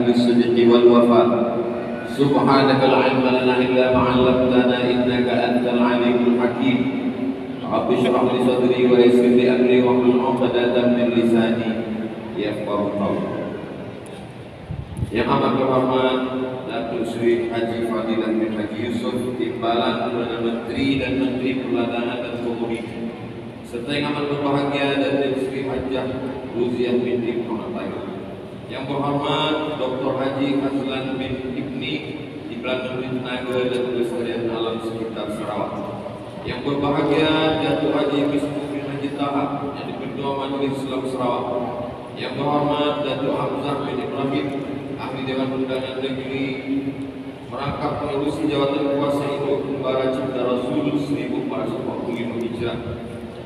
بالصدق والوفاء سبحانك لا علم لنا إلا ما علمتنا إنك أنت العليم الحكيم رب اشرح لي صدري ويسر لي أمري واحلل عقدة من لساني يفقهوا قولي. Yang amat terhormat Datuk Sri Haji Fadilah bin Haji Yusuf Timbalan Perdana Menteri dan Menteri Perdagangan dan Komoditi, serta yang amat berbahagia Datuk Sri Hajah Ruziah binti Muhammad Tayyib. Yang berhormat Dr. Haji Azlan bin Ibni Timbalan Menteri Tenaga dan Pelestarian Alam Sekitar Sarawak. Yang berbahagia Datuk Haji Wisnu bin Haji Taha yang Ketua Majlis Islam Sarawak. Yang berhormat Datuk Hamzah bin Ibrahim Ahli Dewan Undangan Negeri merangkap pengurusi jawatan kuasa induk Kembara Cipta Rasul 1445 Hijrah.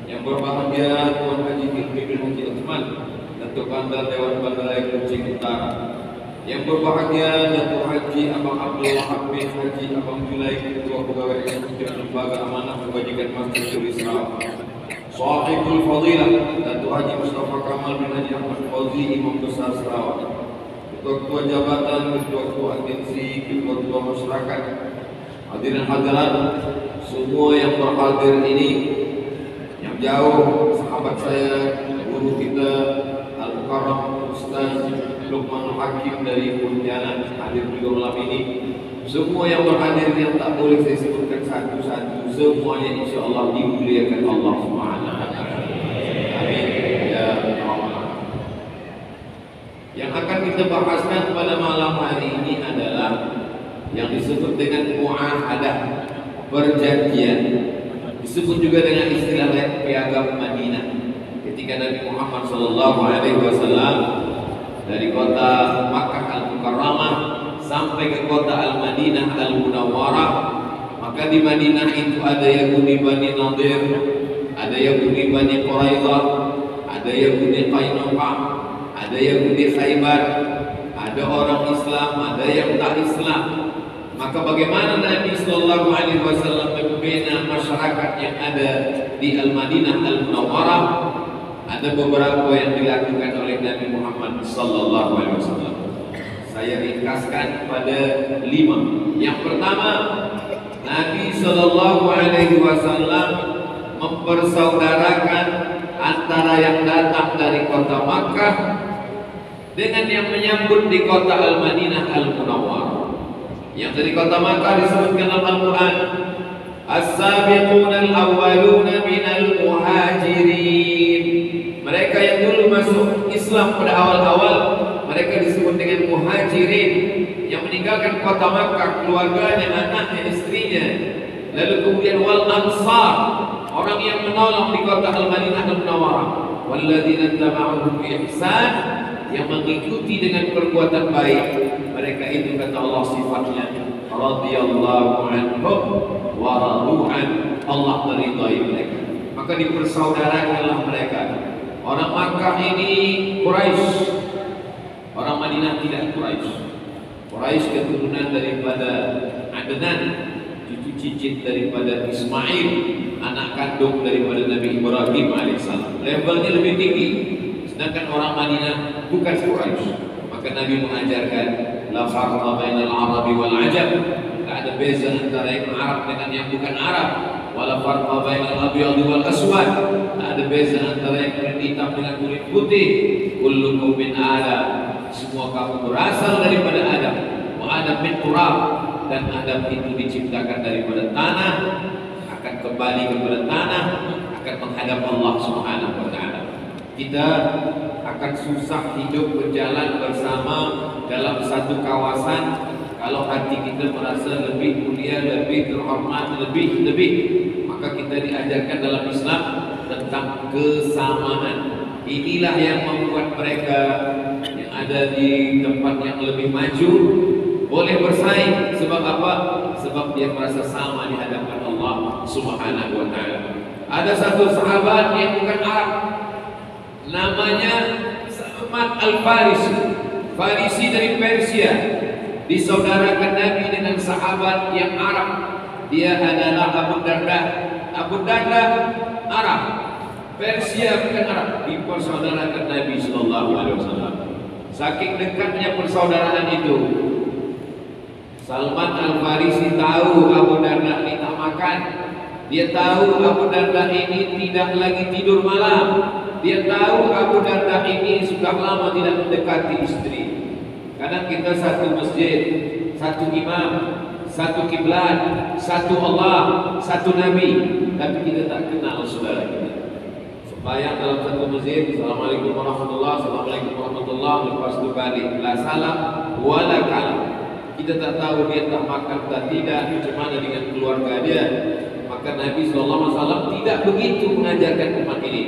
Yang berbahagia Tuan Haji Hilmi bin Haji Uthman, Datuk Bandar Dewan Bandaraya Kuching Utara. Yang berbahagia Datuk Haji Abang Abdul Wahab bin Haji Abang Julai, Ketua Pegawai Eksekutif Lembaga Amanah Kebajikan Masjid Tulis Sarawak. Sahibul Fadilah Datuk Haji Mustafa Kamal bin Haji Ahmad Fauzi, Imam Besar Sarawak. Ketua jabatan, ketua agensi, ketua masyarakat, hadirin hadirat semua yang berhadir ini, yang jauh, sahabat saya, guru kita Al-Mukarram Ustaz Luqman Hakim dari Pontianak hadir juga malam ini. Semua yang berhadir yang tak boleh saya sebutkan satu-satu, semuanya insya-Allah dimuliakan Allah Subhanahu wa taala. Amin ya Allah. Yang akan kita bahaskan pada malam hari ini adalah yang disebut dengan muahadah, perjanjian. Disebut juga dengan istilah lain piagam Madinah. Ketika Nabi Muhammad SAW dari kota Makkah Al-Mukarramah sampai ke kota Al-Madinah Al-Munawwarah, maka di Madinah itu ada Yahudi Bani Nadir, ada Yahudi Bani Quraidah, ada Yahudi Qainuqa, ada Yahudi Khaybar, ada orang Islam, ada yang tak Islam. Maka bagaimana Nabi Sallallahu Alaihi Wasallam membina masyarakat yang ada di Al-Madinah Al-Munawwarah? Ada beberapa yang dilakukan oleh Nabi Muhammad Sallallahu Alaihi Wasallam. Saya ringkaskan pada 5. Yang pertama, Nabi Sallallahu Alaihi Wasallam mempersaudarakan antara yang datang dari kota Makkah dengan yang menyambut di kota Al-Madinah Al-Munawwarah. Yang dari kota Makkah disebutkan dalam Al-Quran, As-sabiquna al-awwaluna minal muhajirin. Mereka yang dulu masuk Islam pada awal-awal, mereka disebut dengan muhajirin, yang meninggalkan kota Makkah, keluarganya, anaknya, istrinya. Lalu kemudian wal ansar, orang yang menolong di kota Al-Madinah Al-Munawwarah. Walladzina tabauhum bi ihsan, yang mengikuti dengan perbuatan baik. Mereka itu kata Allah sifatnya radhiyallahu anhum wa radu'an, Allah meridai mereka. Maka dipersaudarakanlah mereka. Orang Makkah ini Quraisy, orang Madinah tidak Quraisy. Quraisy keturunan daripada Adnan, cucu cicit daripada Ismail, anak kandung daripada Nabi Ibrahim alaihissalam. Levelnya lebih tinggi. Sedangkan orang Madinah bukan Quraisy. Maka Nabi mengajarkan la farqa bainal arabi wal ajam. Tak ada beza antara yang Arab dengan yang bukan Arab. Wala farqa bainal abyad wal aswad. Tak ada beza antara yang kulit hitam dengan kulit putih. Kullukum min Adam. Semua kamu berasal daripada Adam. Wa Adam min turab. Dan Adam itu diciptakan daripada tanah, akan kembali kepada tanah, akan menghadap Allah Subhanahu wa taala. Kita akan susah hidup berjalan bersama dalam satu kawasan kalau hati kita merasa lebih mulia, lebih terhormat, lebih. Maka kita diajarkan dalam Islam tentang kesamaan. Inilah yang membuat mereka yang ada di tempat yang lebih maju boleh bersaing. Sebab apa? Sebab dia merasa sama di hadapan Allah Subhanahu wa taala. Ada satu sahabat yang bukan Arab, namanya Salman Al-Farisi, Farisi dari Persia, disaudarakan Nabi dengan sahabat yang Arab. Dia adalah Abu Darda. Abu Darda Arab, Persia bukan Arab, dipersaudarakan Nabi Sallallahu Alaihi Wasallam. Saking dekatnya persaudaraan itu, Salman Al-Farisi tahu Abu Darda ini tak makan. Dia tahu Abu Darda ini tidak lagi tidur malam. Dia tahu Abu Darda ini sudah lama tidak mendekati istri. Kadang kita satu masjid, satu imam, satu kiblat, satu Allah, satu Nabi, tapi kita tak kenal saudara kita. Sembahyang dalam satu masjid, Assalamualaikum warahmatullahi, Assalamualaikum warahmatullahi, lepas itu balik, la salam, wala kalam. Kita tak tahu dia tak makan tak tidak, macam mana dengan keluarga dia. Maka Nabi SAW tidak begitu mengajarkan umat ini.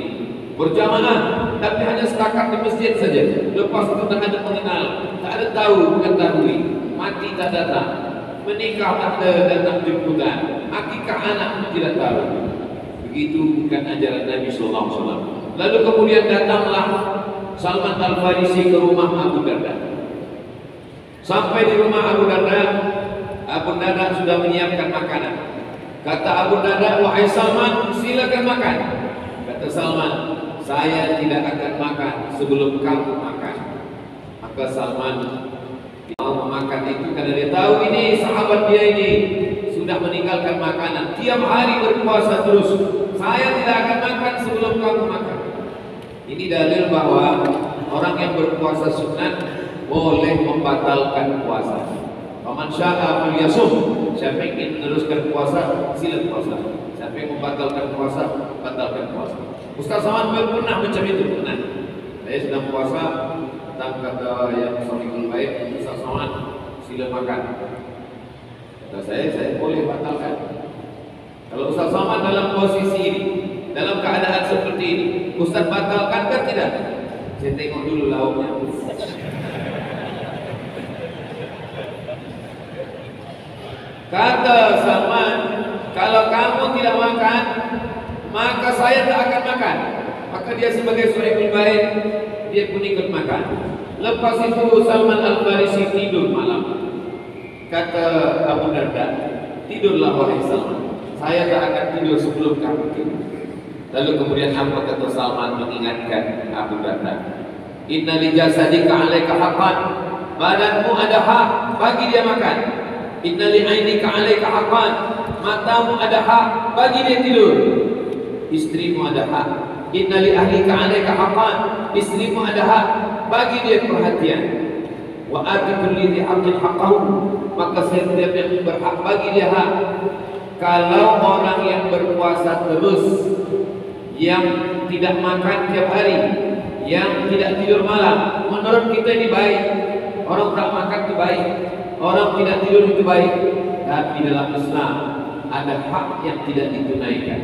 Berjamaah, tapi hanya setakat di masjid saja. Lepas itu tak ada mengenal, tak ada tahu mengetahui, mati tak datang, menikah tak ada datang jemputan, akikah anak tidak tahu. Begitu bukan ajaran Nabi SAW. Lalu kemudian datanglah Salman Al-Farisi ke rumah Abu Darda. Sampai di rumah Abu Darda sudah menyiapkan makanan. Kata Abu Darda, wahai Salman, silakan makan. Kata Salman, saya tidak akan makan sebelum kamu makan. Maka Salman mau memakan itu karena dia tahu ini sahabat dia ini sudah meninggalkan makanan. Tiap hari berpuasa terus. Saya tidak akan makan sebelum kamu makan. Ini dalil bahwa orang yang berpuasa sunat boleh membatalkan puasa. Faman syaa falyasum. Siapa yang ingin meneruskan puasa, sila puasa. Siapa yang membatalkan puasa, batalkan puasa. Ustaz Saman pernah macam itu, pernah. Saya sedang puasa, datang kata yang sahihul baik, Ustaz Saman, sila makan. Kata saya boleh batalkan. Kalau Ustaz Saman dalam posisi ini, dalam keadaan seperti ini, Ustaz batalkan kan tidak? Saya tengok dulu lauknya. Kata Salman, kalau kamu tidak makan, maka saya tak akan makan. Maka dia sebagai sahibul bait, dia pun ikut makan. Lepas itu Salman Al-Farisi tidur malam. Kata Abu Darda, tidurlah wahai Salman, saya tak akan tidur sebelum kamu tidur. Lalu kemudian apa kata Salman mengingatkan Abu Darda? Inna li jasadika 'alaika haqqan. Badanmu ada hak, bagi dia makan. Inna li 'ainika 'alaika haqqan. Matamu ada hak, bagi dia tidur. Istrimu ada hak. Inna li ahlika 'alaika haqqan. Istrimu ada hak, bagi dia perhatian. Wa ati kulli dhi haqqin haqqahu. Maka setiap yang berhak bagi dia hak. Kalau orang yang berpuasa terus, yang tidak makan tiap hari, yang tidak tidur malam, menurut kita ini baik. Orang tak makan itu baik, orang tidak tidur itu baik. Tapi dalam Islam ada hak yang tidak ditunaikan.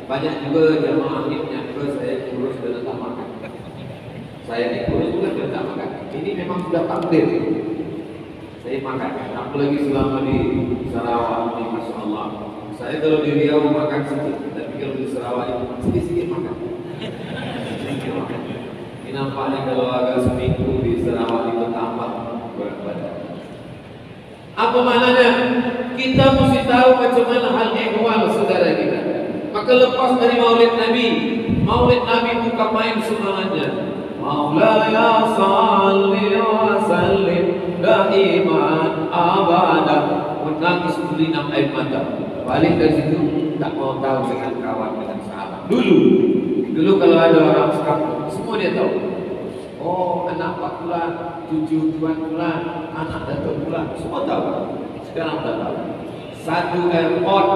Banyak juga jamaah yang nyangka saya kurus dan tak makan. Saya ini kurus juga dan tak makan. Ini memang sudah takdir. Saya makan, apalagi selama di Sarawak ini, Masya Allah. Saya kalau di Riau makan sedikit, tapi kalau di Sarawak itu sedikit makan. Ini nampaknya kalau agak seminggu di Sarawak itu tambah berat badan. Apa maknanya? Kita mesti tahu macam mana hal ehwal saudara kita. Maka lepas dari Maulid Nabi bukan main semangatnya. Maulaya salli wa sallim daiman abada. Menangis berlinang air mata. Balik dari situ tak mau tahu dengan kawan, dengan sahabat. Dulu kalau ada orang sekampung, semua dia tahu. Oh, anak Pak Fulan, cucu Tuan Fulan, anak Datuk Fulan, semua tahu. Sekarang tak tahu. Satu airport,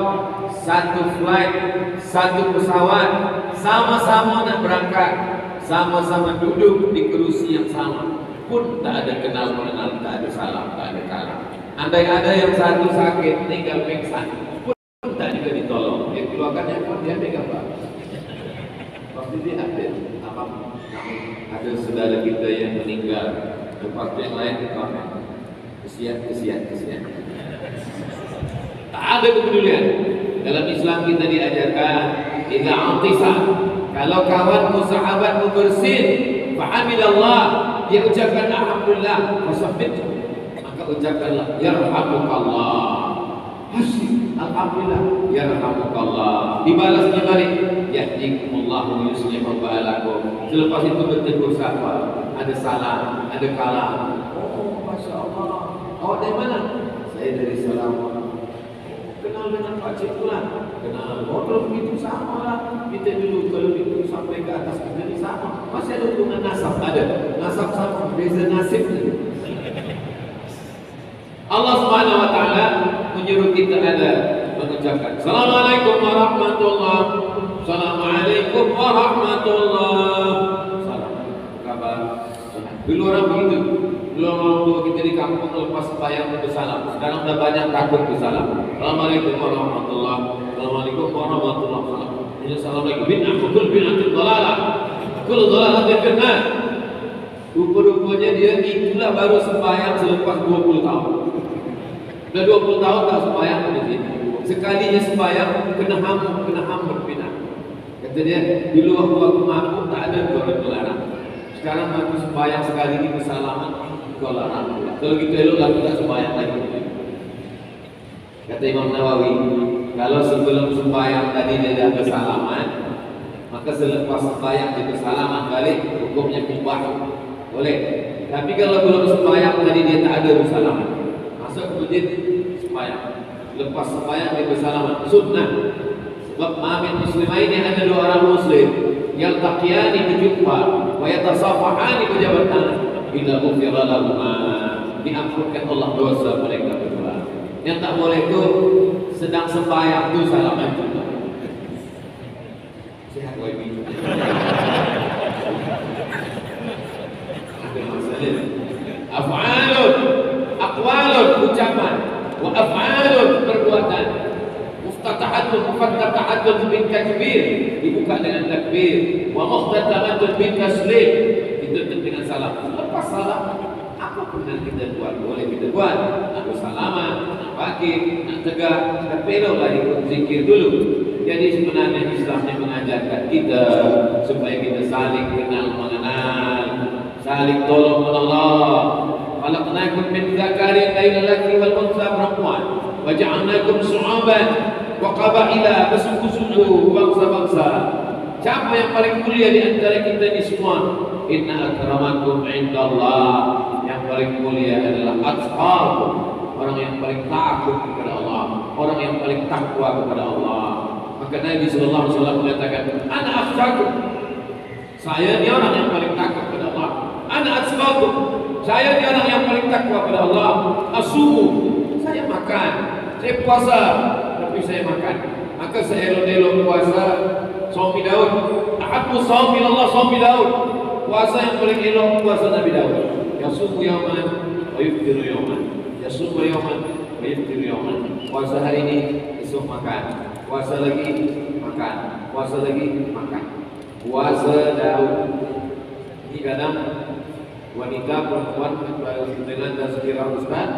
satu flight, satu pesawat, sama-sama nak berangkat, sama-sama duduk di kerusi yang sama, pun tak ada kenal mengenal, tak ada salam, tak ada kalam. Andai ada yang satu sakit, tinggal pingsan, pun tak juga ditolong. Dia keluarkannya pun dia pegang Pak. Pasti dia ada saudara kita yang meninggal, lepas yang lain komen, kesian. Tak ada kepedulian. Dalam Islam kita diajarkan, idza atisa, kalau kawanmu sahabatmu bersin, fa'amidallah, dia ucapkan alhamdulillah, fasabbit, maka ucapkanlah yarhamukallah. Asyik alhamdulillah, yarhamukallah. Dibalas balik, yahdikumullahu yuslihu balakum. Selepas itu bertegur sapa, ada salam, ada kalam. Oh, masya Allah. Awak dari mana? Saya dari Sarawak. Kenal dengan Pak Cik pula? Kenal. Oh, kalau begitu sama lah. Kita dulu kalau itu sampai ke atas kita ni sama. Masih ada hubungan nasab? Ada. Nasab sama, beza nasib. Allah Subhanahu Wa Taala menyuruh kita ada mengucapkan Assalamualaikum warahmatullahi wabarakatuh. Assalamualaikum warahmatullahi wabarakatuh. Kabar? Dulu orang begitu. Dulu orang tua kita di kampung lepas sembahyang bersalam. Sekarang dah banyak takut bersalam. Assalamualaikum warahmatullahi wabarakatuh. Assalamualaikum warahmatullahi wabarakatuh. Assalamualaikum bid'ah kul bid'atul dhalalah. Kul dhalalatin finnar. Rupa-rupanya dia itulah baru sembahyang selepas 20 tahun. Dah 20 tahun tak sembahyang di sini. Sekalinya sembahyang kena ham berpindah. Kata dia, dulu waktu aku mampu tak ada orang melarang. Sekarang aku sembahyang sekali ini bersalaman, kau larang. Kalau gitu elok aku tak sembahyang lagi. Kata Imam Nawawi, kalau sebelum sembahyang tadi dia dah bersalaman, maka selepas sembahyang dia bersalaman balik, hukumnya mubah. Boleh. Tapi kalau belum sembahyang tadi dia tak ada bersalaman, masuk ke masjid sembahyang. Lepas sembahyang dia bersalaman, sunnah. Sebab ma'amin muslimain yang ada dua orang muslim yang taqiyani berjumpa wa yatasafahani berjabat tangan ila ghufira lahuma, diampunkan Allah dosa mereka berdua. Yang tak boleh tu sedang sembahyang tu salaman juga. Sihat wifi. Ada masalah. Af'alun, aqwalun, ucapan, wa af'alun, perbuatan. Muftatahatun bin takbir, dibuka dengan takbir. Wa muftatahatun bin taslim, ditutup dengan salam. Lepas salam, apa pun yang kita buat boleh kita buat. Nak bersalaman, nak bangkit, nak tegak, tapi eloklah ikut zikir dulu. Jadi sebenarnya Islam yang mengajarkan kita supaya kita saling kenal mengenal, saling tolong menolong. Khalaqnakum min dzakarin wa laki wal untha, perempuan. Wa ja'alnakum syu'aban wa qabaila, bersuku-suku, bangsa-bangsa. Siapa yang paling mulia di antara kita ini semua? Inna akramakum indallah, yang paling mulia adalah atqakum, orang yang paling takut kepada Allah, orang yang paling takwa kepada Allah. Maka Nabi sallallahu alaihi wasallam mengatakan, ana akhshakum, saya ni orang yang paling takut kepada Allah. Ana atsqakum, saya ni orang yang paling takwa kepada Allah. Asumu, saya makan, saya puasa, tapi saya makan. Maka saya elok-elok puasa Suami Daud. Ahabbu shaum ilallah shaum Daud. Puasa yang paling elok puasa Nabi Daud. Yasumu yawman wa yuftiru yawman. Yasumu yawman wa yuftiru yawman. Puasa hari ini, esok makan. Puasa lagi makan. Puasa lagi makan. Puasa Daud. Ini kadang wanita perempuan dengan tazkirah ustaz,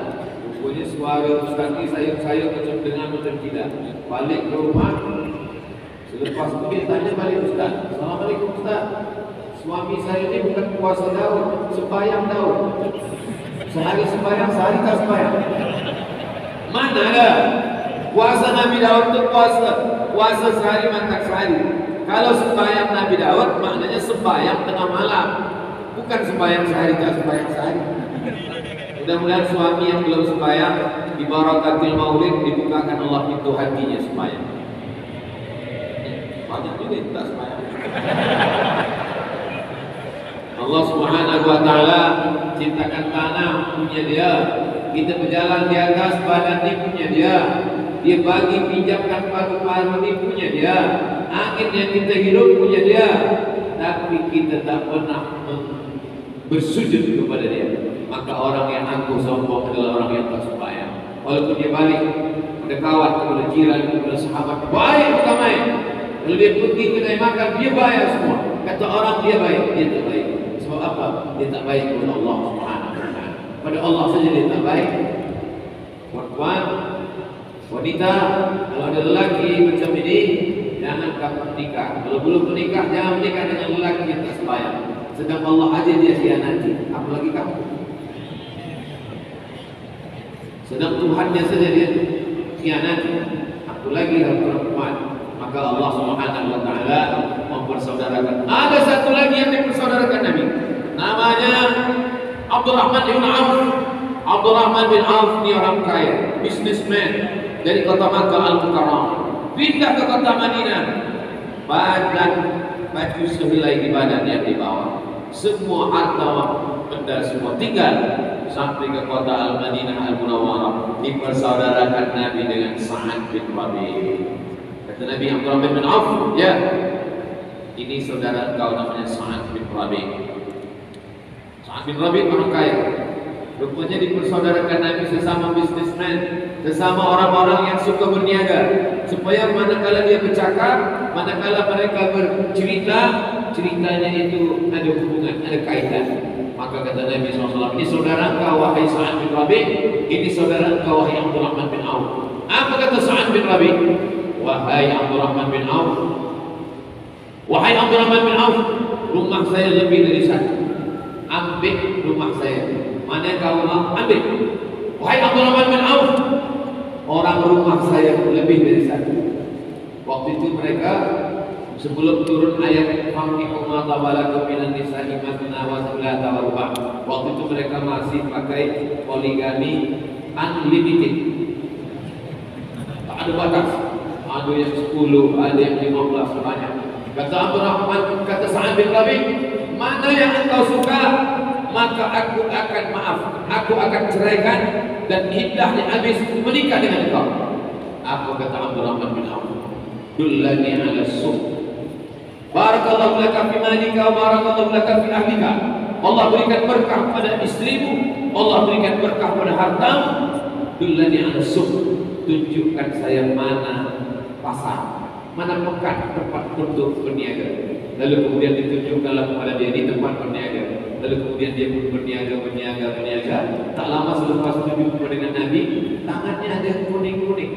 rupanya suara ustaz ni sayang-sayang macam dengar macam tidak. Balik ke rumah, selepas itu dia tanya balik ustaz, Assalamualaikum ustaz, suami saya ni bukan puasa Daud, sembahyang Daud. Sehari sembahyang, sehari tak sembahyang. Mana ada? Puasa Nabi Daud itu puasa sehari makan sehari. Kalau sembahyang Nabi Daud maknanya sembahyang tengah malam, bukan sembahyang sehari tak sembahyang sehari. Mudah-mudahan suami yang belum sembahyang di barakatil maulid dibukakan Allah pintu hatinya sembahyang. Banyak juga yang tak sembahyang. Allah Subhanahu wa taala ciptakan tanah punya dia. Kita berjalan di atas badan ini punya dia. Dia bagi pinjamkan paru-paru ini punya dia. Angin yang kita hirup punya dia. Tapi kita tak pernah bersujud kepada dia. Maka orang yang angkuh sombong adalah orang yang tak sembahyang. Walaupun dia balik kepada kawan, kepada jiran, kepada sahabat, baik ramai. Kalau dia pergi kedai makan, dia bayar semua. Kata orang dia baik, dia tak baik. Sebab apa? Dia tak baik kepada Allah Subhanahu wa taala. Pada Allah saja dia tak baik. Puan-puan, wanita, kalau ada lelaki macam ini, jangan kamu menikah. Kalau belum menikah, jangan menikah dengan lelaki yang tak sembahyang. Sedang Allah aja dia khianati, apalagi kamu. Sedang Tuhannya saja dia khianati. satu lagi yang perempuan. Maka Allah Subhanahu wa taala mempersaudarakan. Ada satu lagi yang dipersaudarakan Nabi. Namanya Abdurrahman bin Auf. Abdurrahman bin Auf ini orang kaya, businessman dari kota Makkah Al-Mukarramah. Pindah ke kota Madinah. Badan baju sehelai di badan yang dibawa. Semua harta benda semua tinggal sampai ke kota Al-Madinah Al-Munawwarah. Dipersaudarakan Nabi dengan Sa'ad bin Rabi'. Kata Nabi Abdurrahman bin Auf, ya, ini saudara engkau namanya Sa'ad bin Rabi'. Sa'ad bin Rabi' orang kaya. Rupanya dipersaudarakan Nabi sesama bisnismen, sesama orang-orang yang suka berniaga, supaya manakala dia bercakap, manakala mereka bercerita, ceritanya itu ada hubungan, ada kaitan. Maka kata Nabi SAW, ini saudara engkau wahai Sa'ad bin Rabi', ini saudara engkau wahai Abdurrahman bin Auf. Apa kata Sa'ad bin Rabi'? Wahai Abdurrahman bin Auf, wahai Abdurrahman bin Auf, rumah saya lebih dari satu. Ambil rumah saya. Mana yang kau mau? Ambil. Wahai Abdurrahman bin Auf, orang rumah saya lebih dari satu. Waktu itu mereka sebelum turun ayat "Fankihu ma tawalakum minan nisa'i mathna wa thulatha wa ruba'", waktu itu mereka masih pakai poligami unlimited. Tak ada batas. Ada yang 10, ada yang 15, banyak. Kata Abdurrahman, kata Sa'ad bin Rabi', mana yang engkau suka, maka aku akan maaf, aku akan ceraikan dan indahnya habis menikah dengan engkau. Apa kata Abdurrahman bin Auf? Dullani ala suq. Barakallahu laka fi malika wa barakallahu laka fi ahlika. Allah berikan berkah pada istrimu, Allah berikan berkah pada hartamu. Dullani ala suq. Tunjukkan saya mana pasar, mana pekan tempat untuk berniaga. Lalu kemudian ditunjukkanlah kepada dia di tempat berniaga. Lalu kemudian dia pun berniaga. Tak lama selepas itu jumpa dengan Nabi, tangannya ada kuning-kuning.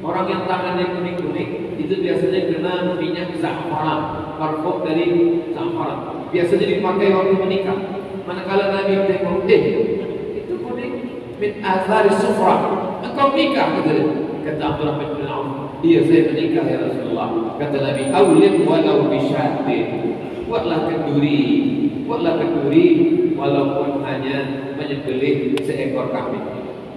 Orang yang tangannya kuning-kuning itu biasanya kena minyak za'faran, parfum dari za'faran. Biasanya dipakai waktu menikah. Manakala Nabi tengok, itu kuning min athari sufra. Engkau nikah, kata Abdurrahman bin Auf. Iya, saya menikah ya Rasulullah. Kata Nabi, awlim walau bisyatin. Buatlah kenduri walaupun hanya menyembelih seekor kambing.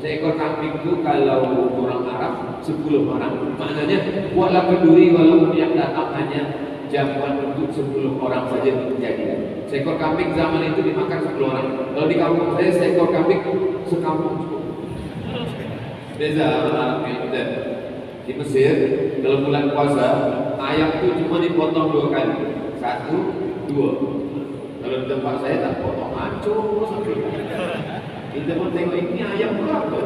Seekor kambing itu kalau orang Arab 10 orang. Maknanya buatlah kenduri walaupun yang datang hanya jamuan untuk 10 orang saja terjadi. Seekor kambing zaman itu dimakan 10 orang. Kalau di kampung saya seekor kambing sekampung cukup. Beza orang yang ada di Mesir dalam bulan puasa ayam itu cuma dipotong 2 kali, 1, 2. Kalau di tempat saya tak potong, hancur sampai. Kita pun tengok ini ayam berapa.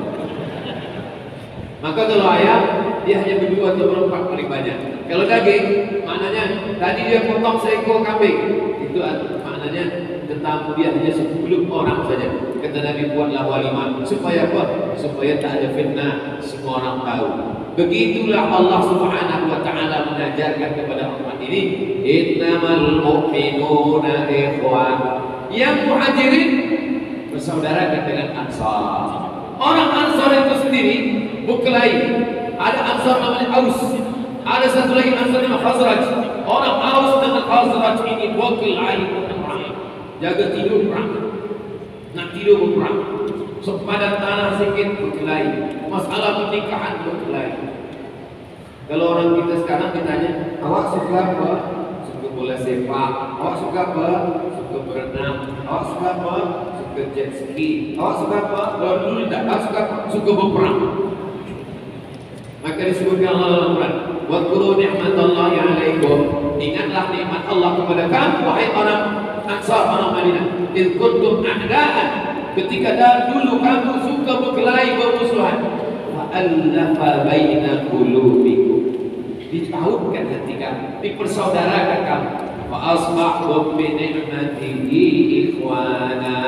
Maka kalau ayam dia hanya berdua atau berempat paling banyak. Kalau daging, maknanya tadi dia potong seekor kambing, itu maknanya tetamu dia hanya 10 orang saja. Kata Nabi, buatlah walimah supaya apa? Supaya tak ada fitnah, semua orang tahu. Begitulah Allah Subhanahu wa taala mengajarkan kepada umat ini, innamal mu'minuna ikhwan. Yang muhajirin bersaudara dengan Ansar. Orang Ansar itu sendiri berkelahi. Ada Ansar namanya Aus, ada satu lagi Ansar namanya Khazraj. Orang Aus dengan Khazraj ini berkelahi perang. Jaga tidur perang, nak tidur berperang. Sepadan tanah sikit berkelahi. Masalah pernikahan berkelahi. Kalau orang kita sekarang ditanya, awak suka apa? Suka bola sepak. Awak suka apa? Suka berenang. Awak suka apa? Suka jet ski. Awak suka apa? Kalau dulu tidak, awak suka apa? Suka berperang. Maka disebutkan Allah dalam Quran, wadhkuru ni'matallahi 'alaikum. Ingatlah nikmat Allah kepada kamu wahai orang Ansar, orang Madinah. Idh kuntum a'da'an. Ketika dulu kamu suka berkelahi bermusuhan. Fa'allafa baina qulubikum. Ditauhidkan hati kamu, dipersaudarakan kamu. Fa'asbahtum bi ni'matihi ikhwana.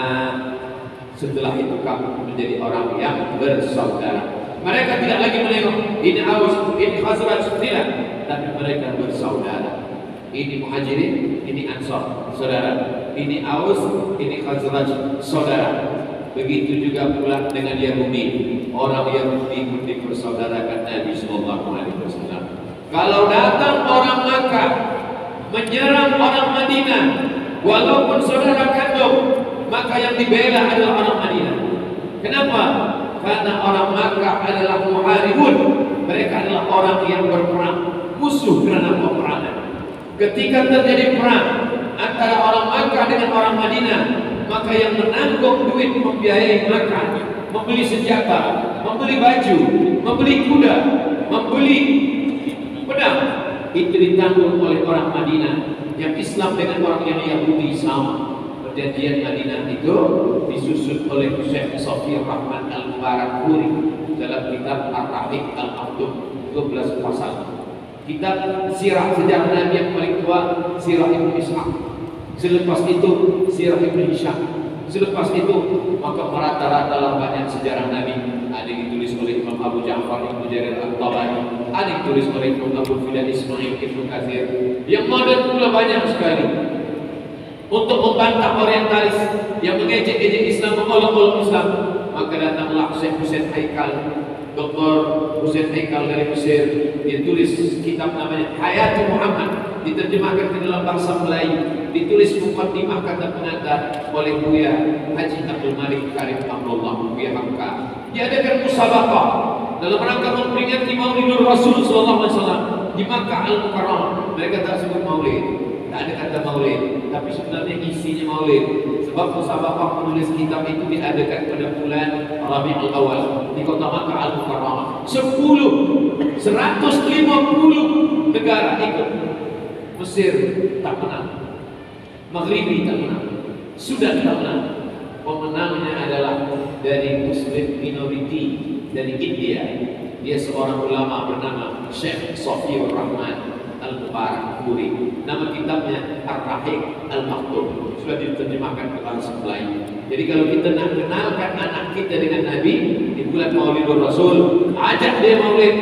Setelah itu kamu menjadi orang yang bersaudara. Mereka tidak lagi menengok ini Aus, ini Khazraj, tidak, tapi mereka bersaudara. Ini Muhajirin, ini Ansar, saudara. Ini Aus, ini Khazraj, saudara. Begitu juga pula dengan Yahudi. Orang Yahudi pun dipersaudarakan Nabi Sallallahu Alaihi Wasallam. Kalau datang orang Makkah menyerang orang Madinah, walaupun saudara kandung, maka yang dibela adalah orang Madinah. Kenapa? Karena orang Makkah adalah muharibun. Mereka adalah orang yang berperang, musuh kerana peperangan. Ketika terjadi perang antara orang Makkah dengan orang Madinah, maka yang menanggung duit membiayai makan, membeli senjata, membeli baju, membeli kuda, membeli pedang, itu ditanggung oleh orang Madinah. Yang Islam dengan orang yang Yahudi sama. Perjanjian Madinah itu disusun oleh Syekh Safiyur Rahman Al-Mubarakfuri dalam kitab Ar-Rahiq Al-Maktum 12 pasal. Kitab sirah sejarah Nabi yang paling tua, Sirah Ibn Ishaq. Selepas itu Sirah Ibn Hisham. Selepas itu maka merata-ratalah banyak sejarah Nabi. Ada yang ditulis oleh Imam Abu Ja'far Ibn Jarir At-Tabari, ada yang ditulis oleh Imam Abu Fidan Ismail Ibn Katsir. Yang modern pula banyak sekali. Untuk membantah orientalis yang mengejek-ejek Islam, mengolok-olok Islam, maka datanglah Syekh Hussein Haikal, Dr. Hussein Haikal dari Mesir. Dia tulis kitab namanya Hayati Muhammad, diterjemahkan ke dalam bahasa Melayu, ditulis mukadimah kata pengantar oleh Buya Haji Abdul Malik Karim Amrullah Buya Hamka. Diadakan musabaqah dalam rangka memperingati Maulidur Rasul sallallahu alaihi wasallam di Makkah Al-Mukarramah. Mereka tak sebut maulid, tak ada kata maulid, tapi sebenarnya isinya maulid. Sebab musabaqah menulis kitab itu diadakan pada bulan Rabiul Awal di kota Makkah Al-Mukarramah. 150 negara ikut. Mesir tak menang, Maghribi tak menang, Sudan tak menang. Pemenangnya adalah dari Muslim minority dari India. Dia seorang ulama bernama Syekh Safiyur Rahman Al-Mubarakfuri. Nama kitabnya Ar-Rahiq Al-Maktum, sudah diterjemahkan ke bahasa Melayu. Jadi kalau kita nak kenalkan anak kita dengan Nabi di bulan Maulidur Rasul, ajak dia maulid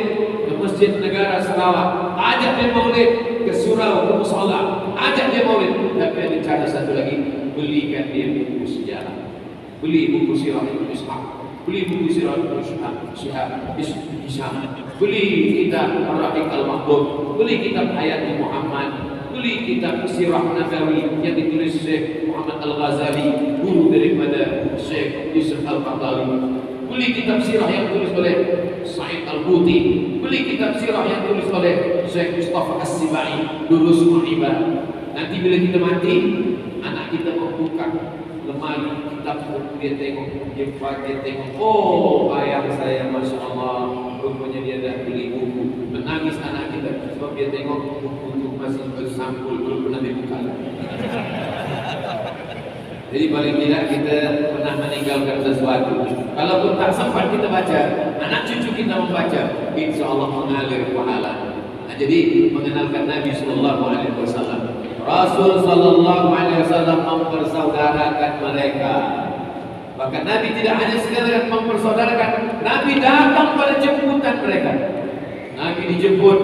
ke Masjid Negara Sarawak, ajak dia maulid ke surau, ke musala, ajak dia maulid. Tapi ada cara satu lagi, belikan dia buku sejarah, beli buku Sirah Ibn Ishaq, beli buku Sirah Ibn Hisham, beli kitab Ar-Rahiq Al-Maktum, beli kitab Hayati Muhammad, beli kitab Sirah Nabawi yang ditulis Syekh Muhammad Al-Ghazali, guru daripada Syekh Yusuf Al-Qadhali. Beli kitab sirah yang ditulis oleh Sa'id Al-Buti, beli kitab sirah yang ditulis oleh Syekh Mustafa As-Sibai, Durus Mu'ibah. Nanti bila kita mati, anak kita membuka lemari kitab buku, dia tengok, dia tengok, oh ayah saya Masya Allah, rupanya dia dah beli buku. Menangis anak kita sebab dia tengok buku itu masih bersampul, belum pernah dibuka. Jadi paling tidak kita pernah meninggalkan sesuatu. Kalaupun tak sempat kita baca, anak cucu kita membaca, insya Allah mengalir pahala. Nah, jadi mengenalkan Nabi Sallallahu Alaihi Wasallam. Rasul Sallallahu Alaihi Wasallam mempersaudarakan mereka. Bahkan Nabi tidak hanya sekadar mempersaudarakan, Nabi datang pada jemputan mereka. Nabi dijemput,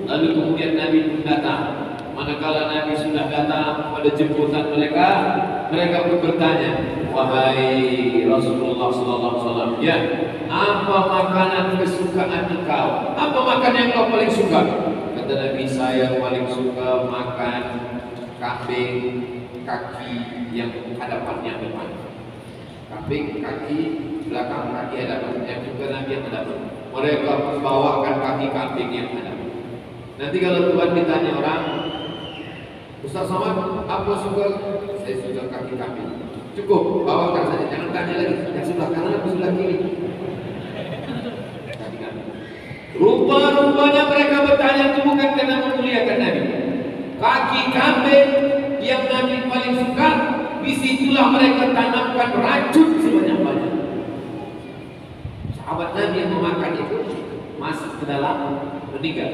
lalu kemudian Nabi pun datang. Manakala Nabi sudah datang pada jemputan mereka, mereka pun bertanya, wahai Rasulullah Sallallahu Alaihi Wasallam, ya, apa makanan kesukaan engkau? Apa makanan yang kau paling suka? Kata Nabi, saya paling suka makan kambing kaki yang hadapannya depan. Kambing kaki belakang, kaki hadapan. Yang juga Nabi yang hadapan. Mereka membawakan kaki kambing yang hadapan. Nanti kalau Tuhan ditanya orang, Ustaz Somad, apa suka? Saya suka kaki kambing. Cukup, bawakan saja, jangan tanya lagi. Yang sebelah kanan atau sebelah kiri? Kaki kambing. Rupa-rupanya mereka bertanya itu bukan karena memuliakan Nabi. Kaki kambing yang Nabi paling suka, di situlah mereka tanamkan racun sebanyak-banyak. Sahabat Nabi yang memakan itu masuk ke dalam meninggal.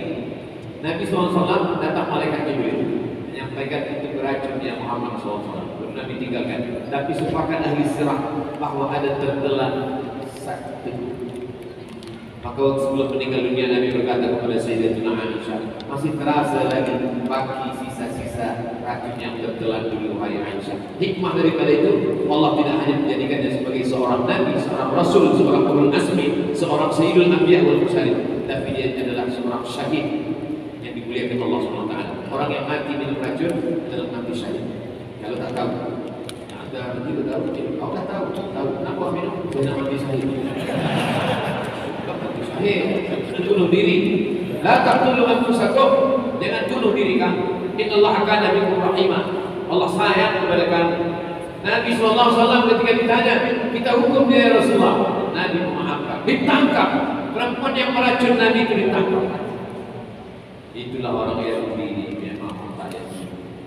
Nabi SAW datang malaikat Jibril menyampaikan itu beracun ya Muhammad SAW, belum Nabi tinggalkan. Tapi sepakat ahli sirah bahwa ada tertelan satu. Maka sebelum meninggal dunia Nabi berkata kepada Sayyidatuna Aisyah, masih terasa lagi bagi sisa-sisa racun yang tertelan dulu wahai Aisyah. Hikmah daripada itu, Allah tidak hanya menjadikannya sebagai seorang nabi, seorang rasul, seorang ulul azmi, seorang sayyidul anbiya wal mursalin, tapi dia adalah seorang syahid yang dimuliakan Allah Subhanahu wa taala. Orang yang mati minum racun adalah mati syahid. Kalau tak tahu, ada tidak tahu, kau dah tahu, kenapa minum? Dia mati syahid. Mati syahid, bunuh diri. La taqtulu anfusakum, jangan bunuh diri kamu. Innallaha kana bikum rahimah. Allah sayang kepada kamu. Nabi SAW ketika ditanya, kita hukum dia Rasulullah, Nabi memaafkan. Ditangkap. Perempuan yang meracun Nabi itu ditangkap. Itulah orang yang ini memang tanya.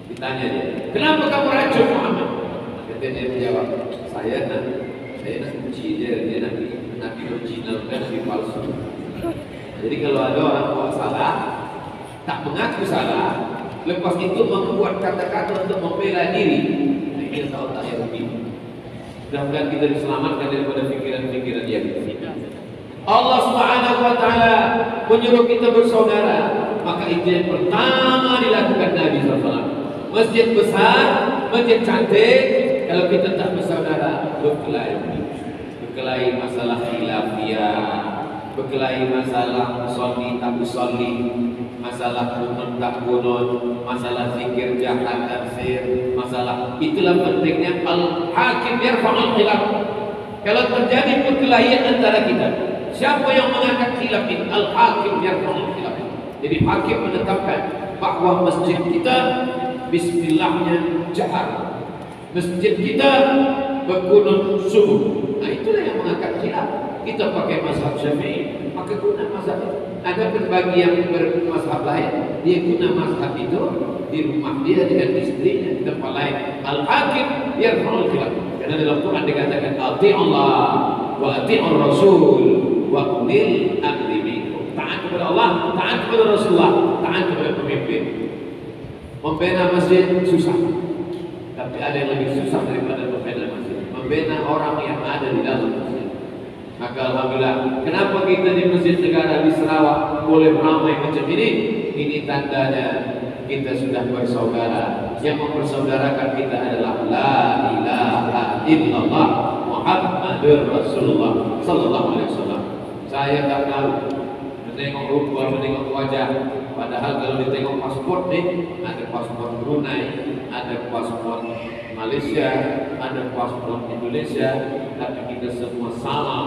Ditanya dia, kenapa kamu racun Muhammad? Kata dia menjawab, saya nak uji dia Nabi original dan Nabi palsu. Jadi kalau ada orang buat salah, tak mengaku salah, lepas itu membuat kata-kata untuk membela diri, kita tahu tak yang begini. Mudah-mudahan kita diselamatkan daripada pikiran-pikiran yang begini. Allah Subhanahu wa taala menyuruh kita bersaudara, maka itu yang pertama dilakukan Nabi SAW. Masjid besar, masjid cantik, kalau kita tak bersaudara, berkelahi masalah khilafiyah, berkelahi masalah musolli tak musolli, masalah kunun tak kunun, masalah zikir jahat tafsir, masalah itulah pentingnya al-hakim yarfa'ul khilaf. Kalau terjadi perkelahian antara kita, siapa yang mengangkat khilaf ini? Al-hakim yarfa'ul khilaf. Jadi hakim menetapkan bahwa masjid kita bismillahnya jahar, masjid kita berkunut subuh. Nah itulah yang mengangkat khilaf. Kita pakai mazhab Syafi'i, maka guna mazhab itu. Ada bagi yang bermazhab lain, dia guna mazhab itu di rumah dia dengan istrinya di tempat lain. Al-hakim yarfa'ul khilaf. Karena dalam Quran dikatakan ati'ullah wa ati'ur rasul wa ulil amri minkum. Taat kepada Allah, taat kepada Rasulullah, taat kepada pemimpin. Membina masjid susah, tapi ada yang lebih susah daripada membina masjid. Membina orang yang ada di dalam masjid. Maka alhamdulillah, kenapa kita di Masjid Negara di Sarawak boleh ramai macam ini? Ini tandanya kita sudah bersaudara. Yang mempersaudarakan kita adalah la ilaha illallah Muhammadur Rasulullah sallallahu alaihi wasallam. Saya tak tahu menengok rupa, menengok wajah. Padahal kalau ditengok paspor nih, ada paspor Brunei, ada paspor Malaysia, ada paspor Indonesia, tapi kita semua sama,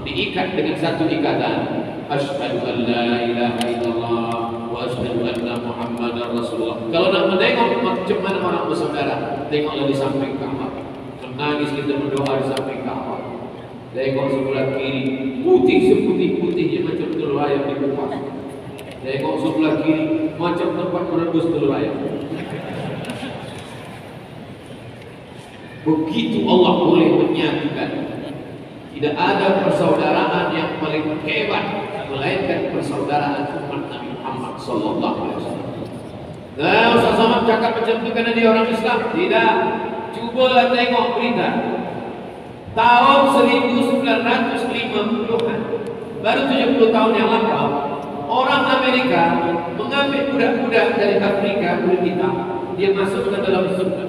diikat dengan satu ikatan. Asyhadu an la ilaha illallah wa asyhadu anna Muhammadar Rasulullah. Kalau nak menengok macam mana orang bersaudara, tengoklah di samping Ka'bah. Menangis kita berdoa di samping Ka'bah. Tengok sebelah kiri, putih seputih-putihnya macam telur ayam dikupas. Tengok sebelah kiri, macam tempat merebus telur ayam. Begitu Allah boleh menyatukan. Tidak ada persaudaraan yang paling hebat melainkan persaudaraan umat Nabi Muhammad sallallahu alaihi wasallam. Nah, Ustaz Somad cakap macam itu karena dia orang Islam. Tidak. Cubalah tengok berita. Tahun 1950-an, baru 70 tahun yang lampau, orang Amerika mengambil budak-budak dari Afrika, kulit hitam, dia masukkan dalam surga.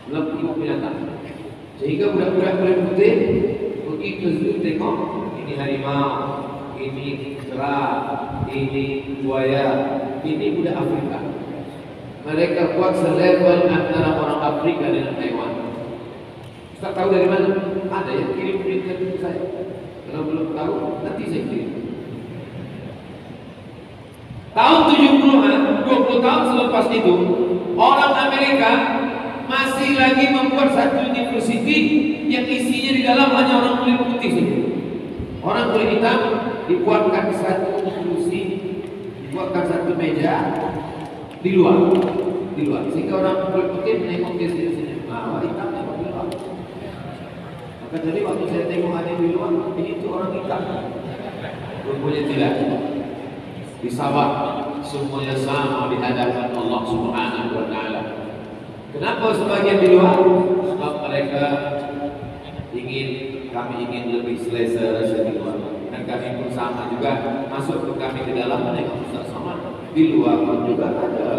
Dalam binatang, sehingga budak-budak kulit putih pergi ke zoo tengok, ini harimau, ini kera, ini buaya, ini budak Afrika. Mereka buat selevel antara orang Afrika dengan Taiwan. Ustaz tahu dari mana? Ada yang kirim berita ke saya. Kalau belum tahu, nanti saya kirim. Tahun 70-an, 20 tahun selepas itu, orang Amerika masih lagi membuat satu university yang isinya di dalam hanya orang kulit putih saja. Orang kulit hitam dibuatkan satu kursi, dibuatkan satu meja di luar, sehingga orang kulit putih menengok di sini. Orang hitam tengok di luar. Maka jadi waktu saya tengok ada di luar, ini itu orang hitam. Rupanya tidak. Di Sabah semuanya sama di hadapan Allah Subhanahu wa taala. Kenapa sebagian di luar? Sebab mereka kami ingin lebih selesa rasa di luar. Dan kami pun sama juga masuk ke kami ke dalam menengok Ustaz Somad. Di luar pun juga ada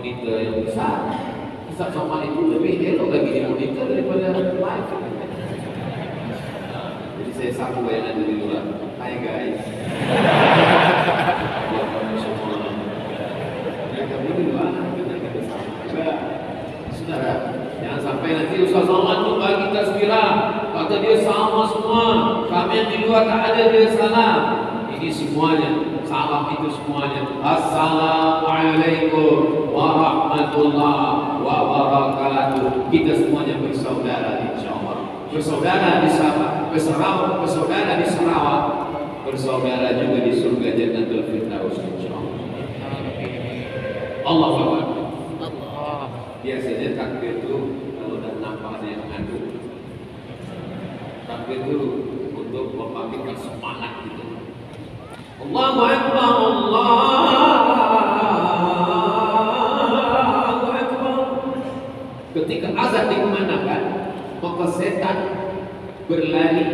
monitor yang besar. Ustaz Somad itu lebih elok lagi di monitor daripada live. Jadi saya sapu bayangan dari luar. Hai guys. Kami di luar kita sama. Saudara, jangan sampai nanti Ustaz Somad itu bagi tazkirah, kata dia sama semua. Kami yang di luar tak ada dia salam. Ini semuanya. Salam itu semuanya. Assalamualaikum warahmatullahi wabarakatuh. Kita semuanya bersaudara insyaallah. Bersaudara di Sabah, bersaudara di Sarawak, bersaudara juga di surga Jannatul Firdaus insyaallah. Allahu Akbar. Allah. Biasanya takbir itu kalau dah nampak ada yang ngadu. Takbir itu untuk membangkitkan semangat gitu. Allahu Akbar, Allahu Akbar. Ketika azan dikumandangkan, maka setan berlari.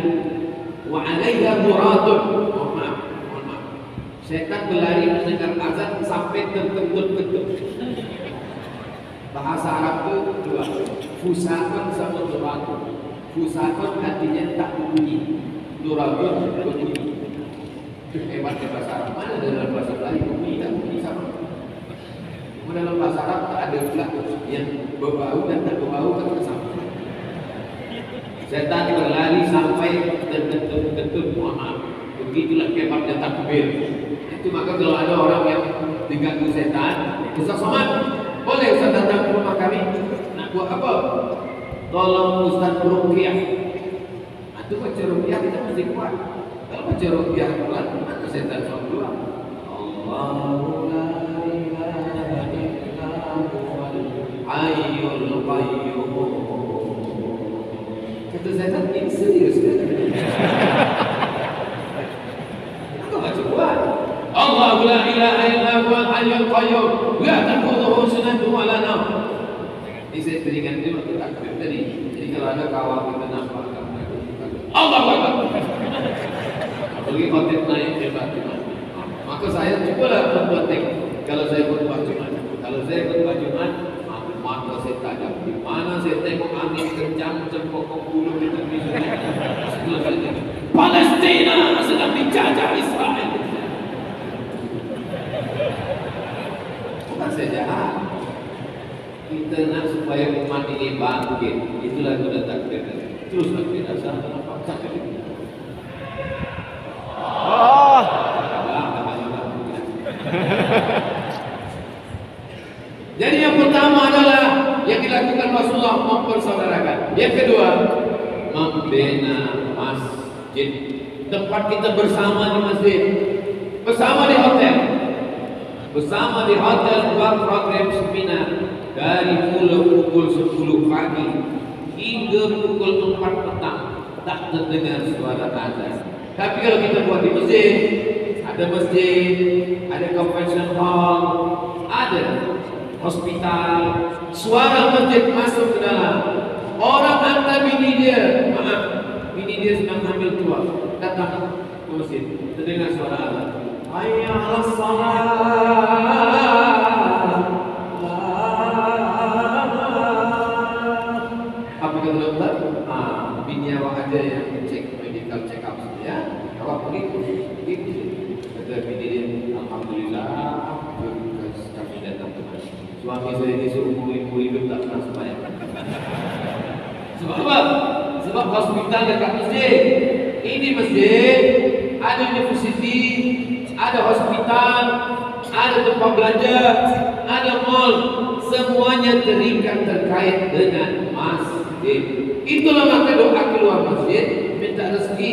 Wa 'alaiha muradun. Mohon maaf. Setan berlari mendengar azan sampai terkentut-kentut. Bahasa Arab itu dua, fusakun sama nuratun. Fusakun artinya tak bunyi, nuratun berbunyi. Hebatnya bahasa Arab. Mana dalam bahasa Melayu bunyi tak bunyi sama? Cuma dalam bahasa Arab tak ada pula yang berbau dan tak berbau kan sama. Setan berlari sampai terkentut-kentut. Maaf. Begitulah hebatnya takbir. Itu maka kalau ada orang yang diganggu setan, Ustaz Somad, boleh Ustaz datang ke rumah kami? Nak buat apa? Tolong Ustaz beruqyah. Itu baca ruqyah kita mesti kuat. Kalau baca ruqyah kuat, mana setan soal keluar? Allahu la ilaha illa huwal hayyul qayyum. Kata setan, ini serius kan? Aku baca kuat. Allahu la ilaha illa huwal hayyul qayyum. La ta'khudhuhu sinatun wa la nawm. Ini saya teringat dia waktu takbir tadi. Jadi kalau ada kawan kita nampak Allahu Akbar. Apalagi khotib naik hebat. Maka saya cubalah membuat teknik. Kalau saya khutbah Jumat, mata saya tajam. Di mana saya tengok angin kencang cempokok bulu di tepi sungai. Palestina sedang dijajah Israel. Bukan saya jahat. Kita nak supaya umat ini bangkit. Itulah guna takbir. Terus takbir asal nampak takbir. Jadi yang pertama adalah yang dilakukan Rasulullah mempersaudarakan. Yang kedua, membina masjid. Tempat kita bersama di masjid, bersama di hotel, buat program seminar dari pukul 10 pagi hingga pukul 4 petang tak terdengar suara azan. Tapi kalau kita buat di masjid, ada convention hall, ada hospital, suara masjid masuk ke dalam. Orang hantar bini dia, bini dia sedang hamil tua, datang ke masjid, terdengar suara azan. Hayya 'alas salat. Apa kata dokter? Bini awak ada yang cek medical check up ya. Awak pergi. Kata bini dia, alhamdulillah, kami datang ke masjid. Suami saya ini seumur hidup tak pernah sembahyang. Sebab apa? Sebab hospital dekat masjid. Ini masjid, ada universiti, ada hospital, ada tempat belanja, ada mall, semuanya terikat terkait dengan masjid. Itulah maka doa keluar masjid minta rezeki.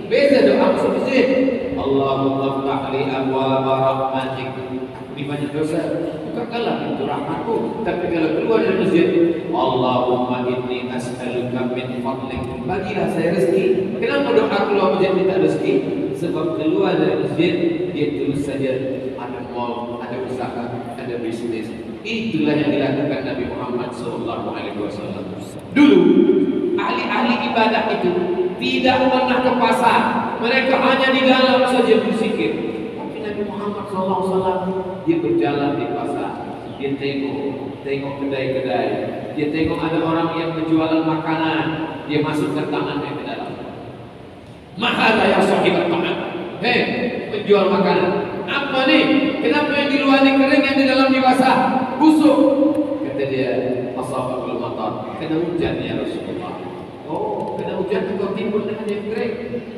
Beza doa masuk masjid. Allahumma ftah li abwaaba rahmatik. Ini banyak dosa. Bukakanlah pintu rahmatmu. Tapi kalau keluar dari masjid, Allahumma inni as'aluka min fadlik. Bagilah saya rezeki. Kenapa doa keluar masjid minta rezeki? Sebab keluar dari masjid, dia terus saja ada mall, ada usaha, ada bisnis. Itulah yang dilakukan Nabi Muhammad SAW. Dulu ahli-ahli ibadah itu tidak pernah ke pasar. Mereka hanya di dalam saja berzikir. Tapi Nabi Muhammad SAW dia berjalan di pasar. dia tengok kedai-kedai, dia tengok ada orang yang menjualan makanan, dia masukkan tangannya ke dalam. Mahal ya sahibat tangan. Hei, penjual makanan, apa nih? Kenapa yang di luar ini kering, yang di dalam ini basah, busuk? Kata dia, asabul matar, kena hujan ya Rasulullah. Oh, kena hujan juga timbul dengan yang kering.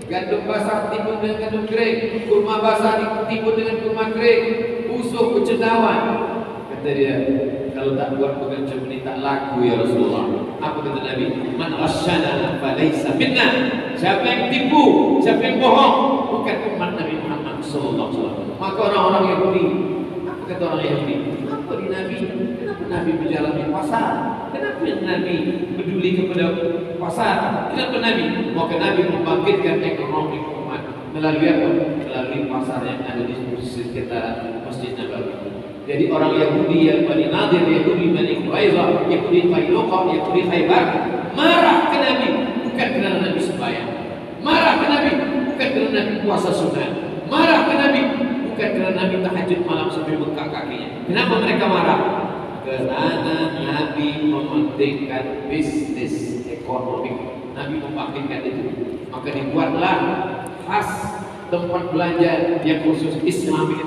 Gandum basah timbul dengan gandum kering, kurma basah timbul dengan kurma kering, busuk, kecendawan. Kata dia, kalau tak buat bukan macam ini tak laku ya Rasulullah. Apa kata Nabi? Man asyana falaysa minna. Siapa yang tipu, siapa yang bohong, bukan umat Nabi Muhammad sallallahu alaihi wasallam. Maka orang-orang Yahudi, apa kata orang Yahudi? Apa di Nabi? Kenapa Nabi berjalan di pasar? Kenapa Nabi peduli kepada pasar? Kenapa Nabi? Maka Nabi membangkitkan ekonomi umat melalui apa? Melalui pasar yang ada di sekitar Masjid Nabawi. Jadi orang Yahudi yang Bani Nadir, Yahudi Bani Quraidah, Yahudi Qainuqa, Yahudi Khaybar marah ke Nabi, bukan kerana Nabi sembahyang. Marah ke Nabi, bukan kerana Nabi puasa sunat. Marah ke Nabi, bukan kerana Nabi tahajud malam sampai bengkak kakinya. Kenapa mereka marah? Kerana Nabi mementingkan bisnis ekonomi. Nabi membangkitkan itu. Maka dibuatlah khas tempat belanja yang khusus Islamik.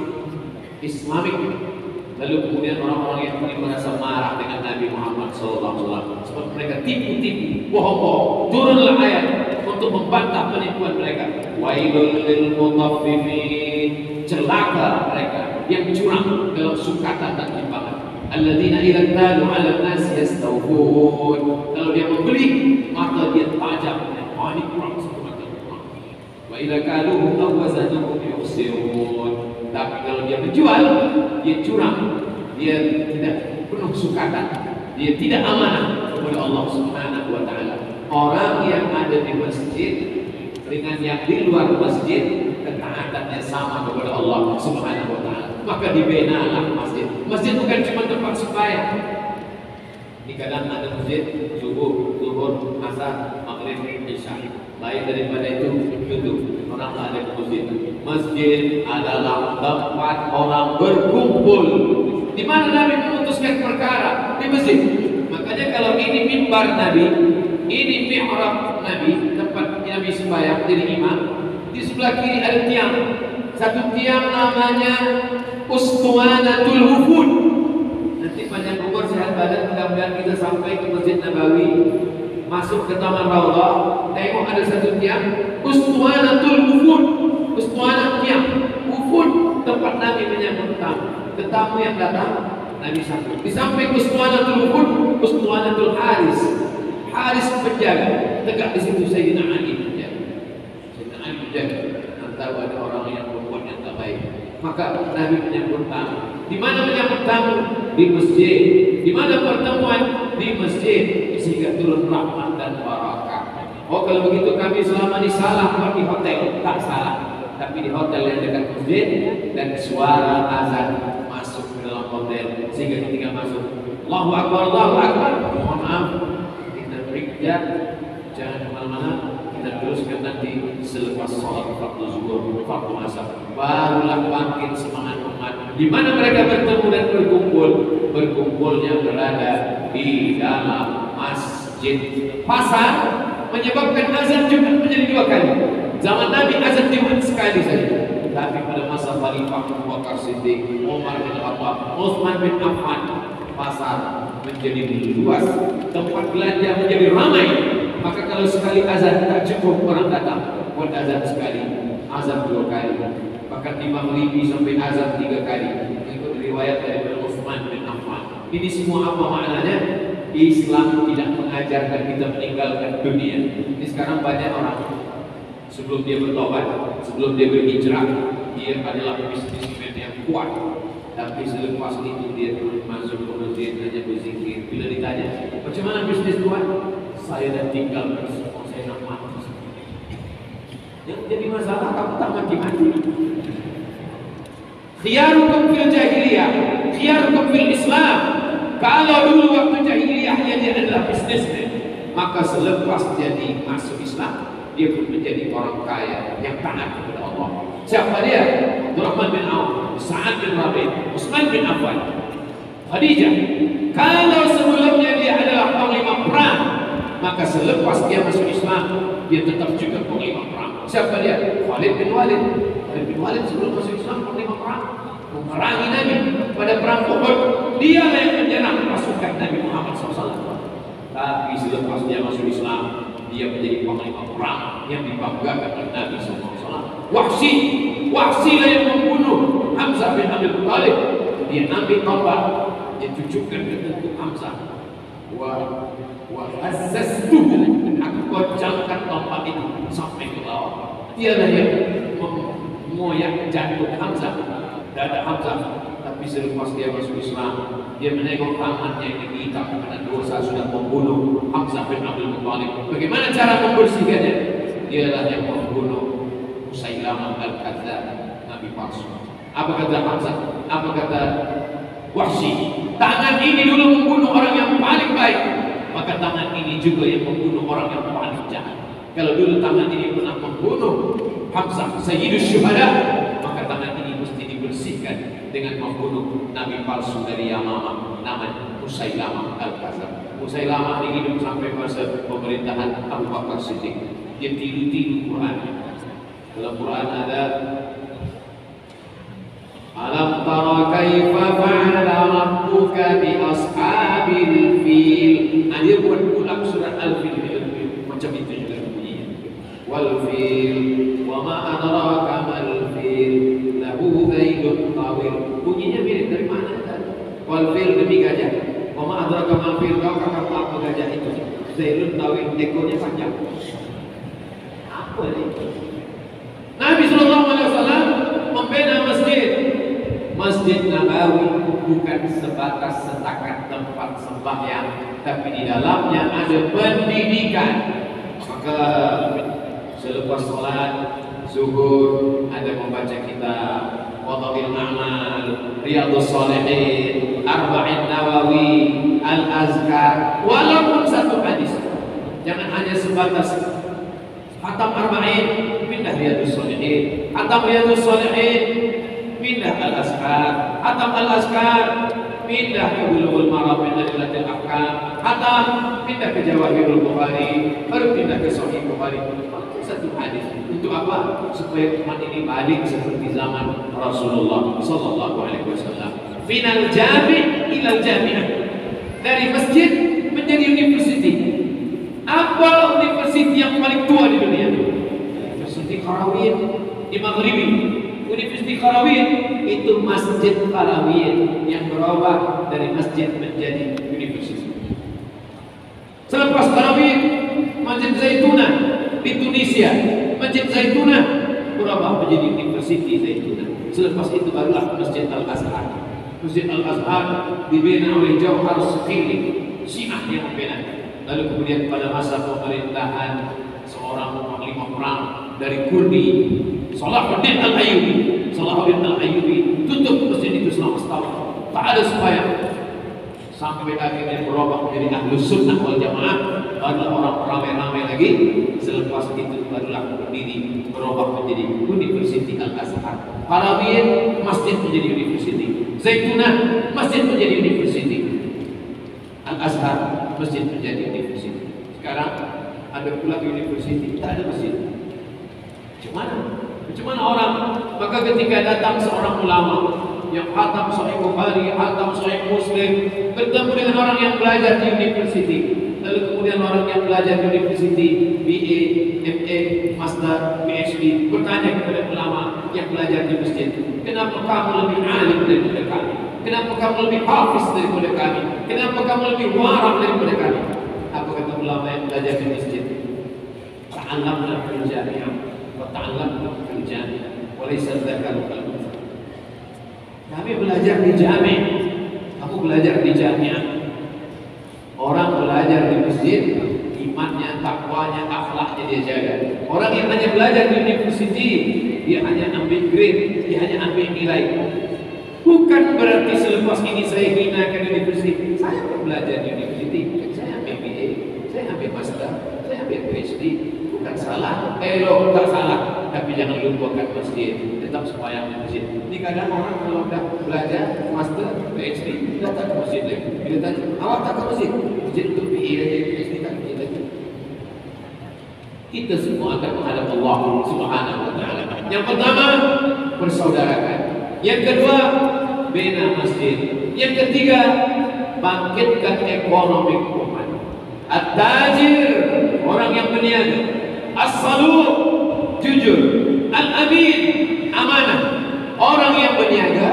Lalu kemudian orang-orang yang merasa marah dengan Nabi Muhammad SAW, sebab mereka tipu-tipu, bohong-bohong. Turunlah ayat untuk membantah penipuan mereka. Wailul lil mutaffifin, celaka mereka yang curang dalam sukatan dan timbangan. Alladzina idza talu 'alan nas yastawfun. Kalau dia membeli, maka dia tajam. Oh, ini kurang satu mata. Wa idza kaluhum aw wazanuhum yukhsirun. Tapi kalau dia menjual, dia curang, dia tidak penuh sukatan, dia tidak amanah kepada Allah Subhanahu wa taala. Orang yang ada di masjid dengan yang di luar masjid, ketaatannya sama kepada Allah Subhanahu wa taala. Maka dibenalah masjid. Masjid bukan cuma tempat sembahyang. Di kadang ada masjid subuh, zuhur, asar, maghrib, isya. Lain daripada itu tutup. Orang tak ada ke masjid. Masjid adalah tempat orang berkumpul. Di mana Nabi memutuskan perkara? Di masjid. Makanya kalau ini mimbar Nabi, ini mihrab Nabi, tempat Nabi sembahyang jadi imam. Di sebelah kiri ada tiang. Satu tiang namanya Ustuanatul Wufud. Nanti panjang umur sehat badan, mudah-mudahan kita sampai ke Masjid Nabawi, masuk ke Taman Raudhah, tengok ada satu tiang Ustuanatul Wufud. Ustuana tiang, Wufud tempat Nabi menyambut tamu. Tetamu yang datang Nabi sambut. Di samping Ustuanatul Wufud, Ustuanatul Haris. Haris penjaga, tegak di situ Sayyidina Ali penjaga. Sayyidina Ali penjaga. Tahu ada orang yang berbuat yang tak baik, maka Nabi menyambut tamu. Di mana menyambut tamu? Di masjid. Di mana pertemuan? Di masjid. Sehingga turun rahmat dan barakah. Oh, kalau begitu kami selama ini salah buat di hotel. Tak salah, tapi di hotel yang dekat masjid dan suara azan masuk ke dalam hotel sehingga ketika masuk Allahu Akbar, Allahu Akbar. Mohon maaf, kita break ya, jangan kemana-mana. Kita teruskan nanti selepas sholat waktu zuhur, waktu asar. Barulah bangkit semangat umat. Di mana mereka bertemu dan berkumpul? Berkumpulnya berada di dalam masjid. Pasar menyebabkan azan Jumat menjadi 2 kali. Zaman Nabi azan Jumat sekali saja. Tapi pada masa Khalifah Abu Bakar Siddiq, Umar bin Khattab, Utsman bin Affan, pasar menjadi luas, tempat belanja menjadi ramai. Maka kalau sekali azan tak cukup orang datang, buat azan sekali, azan 2 kali, bahkan di Maghribi sampai azan 3 kali. Ikut riwayat dari Utsman bin Affan. Ini semua apa maknanya? Islam tidak mengajarkan kita meninggalkan dunia. Ini sekarang banyak orang sebelum dia bertobat, sebelum dia berhijrah, dia adalah bisnismen yang kuat. Tapi selepas itu dia masuk ke masjid hanya berzikir. Bila ditanya, macam mana bisnis tuan? Saya dah tinggalkan semua, saya nak mati. Yang jadi masalah kamu tak mati-mati. Khiyarukum fil jahiliyah, khiyarukum fil Islam. Kalau dulu waktu jahiliyah dia adalah bisnismen, maka selepas jadi masuk Islam, dia pun menjadi orang kaya yang taat kepada Allah. Siapa dia? Abdurrahman bin Auf, Sa'ad bin Rabi', Utsman bin Affan. Khadijah. Kalau sebelumnya dia adalah panglima perang, maka selepas dia masuk Islam, dia tetap juga panglima perang. Siapa dia? Khalid bin Walid. Khalid bin Walid sebelum masuk Islam panglima perang, memerangi Nabi pada perang Uhud. Dia yang menyerang pasukan Nabi Muhammad SAW. Tapi selepas dia masuk Islam, dia menjadi panglima perang yang dibanggakan oleh Nabi SAW. Wahsy lah yang membunuh Hamzah bin Abdul Muttalib. Dia ambil tombak, dia tujukan ke tubuh Hamzah. Wa azzastuhu, aku goncangkan tombak itu sampai ke bawah. Dialah yang mengoyak jantung Hamzah, dada Hamzah. Tapi selepas dia masuk Islam, dia menengok tangannya yang diikat karena dosa sudah membunuh Hamzah bin Abdul Muttalib. Bagaimana cara membersihkannya? Dialah yang membunuh Musailamah al-Kadzdzab, nabi palsu. Apa kata Hamzah? Apa kata Wahsy? Tangan ini dulu membunuh orang yang paling baik, maka tangan ini juga yang membunuh orang yang paling jahat. Kalau dulu tangan ini pernah membunuh Hamzah, Sayyidus Syuhada, maka tangan ini mesti dibersihkan dengan membunuh nabi palsu dari Yamamah, namanya Musailamah al-Kadzdzab. Musailamah ini hidup sampai masa pemerintahan Abu Bakar Siddiq. Dia tiru-tiru Quran. Dalam Quran ada Alam tara kaifa fa'ala rabbuka bi ashabil fil. Nah, dia buat ulang surat Al-Fil macam itu juga bunyinya. Wal fil wa ma adraka mal fil lahu dhailun tawil. Bunyinya mirip dari mana tadi? Wal fil demi gajah. Wa ma adraka mal fil, kau akan apa gajah itu? Dhailun tawil, ekornya panjang. Apa ini? Nabi SAW membina Masjid Nabawi bukan sebatas setakat tempat sembahyang, tapi di dalamnya ada pendidikan. Maka selepas sholat zuhur ada membaca kitab Qadha'il A'mal, Riyadhus Shalihin, Arba'in Nawawi, Al-Azkar, walaupun satu hadis. Jangan hanya sebatas khatam Arba'in, pindah Riyadhus Shalihin, khatam Riyadhus Shalihin, pindah Al-Azkar, khatam Al-Azkar, pindah ke Bulughul Maram min Adillatil Ahkam, khatam pindah ke Jawahirul Bukhari, baru pindah ke Sahih Bukhari. Satu hadis. Untuk apa? Supaya umat ini balik seperti zaman Rasulullah sallallahu alaihi wasallam. Minal jami' ilal jami'ah. Dari masjid menjadi university. Apa university yang paling tua di dunia? University Qarawiyyin di Maghribi. University Qarawiyyin itu Masjid Qarawiyyin yang berubah dari masjid menjadi university. Selepas Qarawiyyin, Masjid Zaitunah di Tunisia, Masjid Zaitunah berubah menjadi University Zaitunah. Selepas itu barulah Masjid Al-Azhar. Masjid Al-Azhar dibina oleh Jauhar Syiah yang membina. Lalu kemudian pada masa pemerintahan seorang panglima perang dari Kurdi, Salahuddin Al-Ayyubi tutup masjid itu selama setahun. Tak ada sembahyang. Sampai akhirnya berubah menjadi Ahlus Sunnah wal Jamaah. Barulah orang ramai-ramai lagi. Selepas itu barulah berdiri berubah menjadi University Al-Azhar. Qarawiyyin masjid menjadi university. Zaitunah masjid menjadi university. Al-Azhar masjid menjadi university. Sekarang ada pula university, tak ada masjid. Macam mana orang? Maka ketika datang seorang ulama yang khatam Sahih Bukhari, khatam Sahih Muslim, bertemu dengan orang yang belajar di university, lalu kemudian orang yang belajar di university, BA, MA, Master, PhD, bertanya kepada ulama yang belajar di masjid, kenapa kamu lebih alim daripada kami? Kenapa kamu lebih hafiz daripada kami? Kenapa kamu lebih warang daripada kami? Apa kata ulama yang belajar di masjid? Ta'allamna fil jami'ah wa ta'allamna fil jami'ah wa laysa dzakaru kal untha. Kami belajar di jami', kamu belajar di jami'ah. Orang belajar di masjid, imannya, takwanya, akhlaknya dia jaga. Orang yang hanya belajar di university, dia hanya ambil grade, dia hanya ambil nilai. Bukan berarti selepas ini saya hinakan university. Saya belajar di university, saya ambil BA, saya ambil master, saya ambil PhD. Bukan salah, tak salah. tapi jangan lupakan masjid. Tetap sembahyang di masjid. Ini kadang orang kalau udah belajar master PhD datang ke masjid lagi. Bila tanya, awak tak ke masjid? Masjid untuk PhD PhD tak ke lagi. Kita semua akan menghadap Allah Subhanahu wa taala. Yang pertama, persaudarakan. Yang kedua, bina masjid. Yang ketiga, bangkitkan ekonomi umat. At-tajir, orang yang berniaga. As-saluq, jujur. Al-amin, amanah. Orang yang berniaga,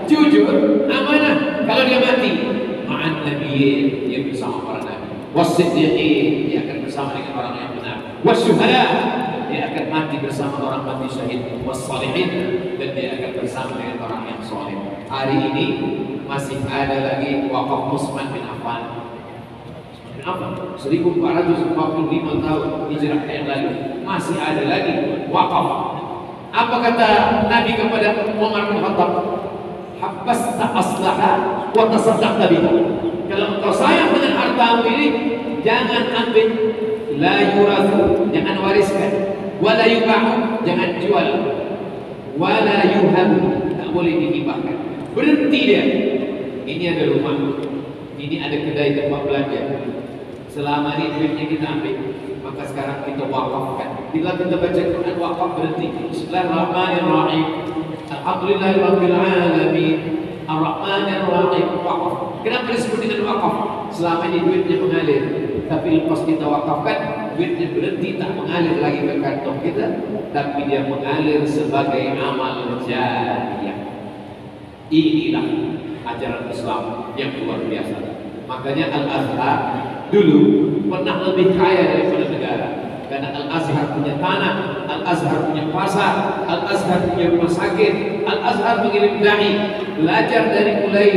jujur, amanah. Kalau dia mati, ma'an nabiyyin, dia bersama para nabi. Was-siddiqin, dia akan bersama dengan orang yang benar. Was-syuhada, dia akan mati bersama orang mati syahid. Was-salihin, dan dia akan bersama dengan orang yang saleh. Hari ini masih ada lagi wakaf Utsman bin Affan. 1445 tahun hijrah yang lalu masih ada lagi wakaf. Apa kata Nabi kepada Umar bin Khattab? Habbasta aslaha wa tasaddaqta biha. Kalau engkau sayang dengan hartamu ini, jangan ambil. La yurathu, jangan wariskan. Wala yubahu, jangan jual. Wala yuhabu, tak boleh dihibahkan. Berhenti dia. Ini ada rumah, ini ada kedai tempat belanja. Selama ini duitnya kita ambil, maka sekarang kita wakafkan. Bila kita baca Quran wakaf berhenti. Bismillahirrahmanirrahim. Alhamdulillahirabbil alamin. Ar-Rahmanir-Rahim. Wakaf. Kenapa disebut dengan wakaf? Selama ini duitnya mengalir, tapi lepas kita wakafkan, duitnya berhenti, tak mengalir lagi ke kantong kita, tapi dia mengalir sebagai amal jariyah. Inilah ajaran Islam yang luar biasa. Makanya Al-Azhar dulu pernah lebih kaya daripada negara, karena Al-Azhar punya tanah, Al-Azhar punya pasar, Al-Azhar punya rumah sakit, Al-Azhar mengirim dai belajar dari mulai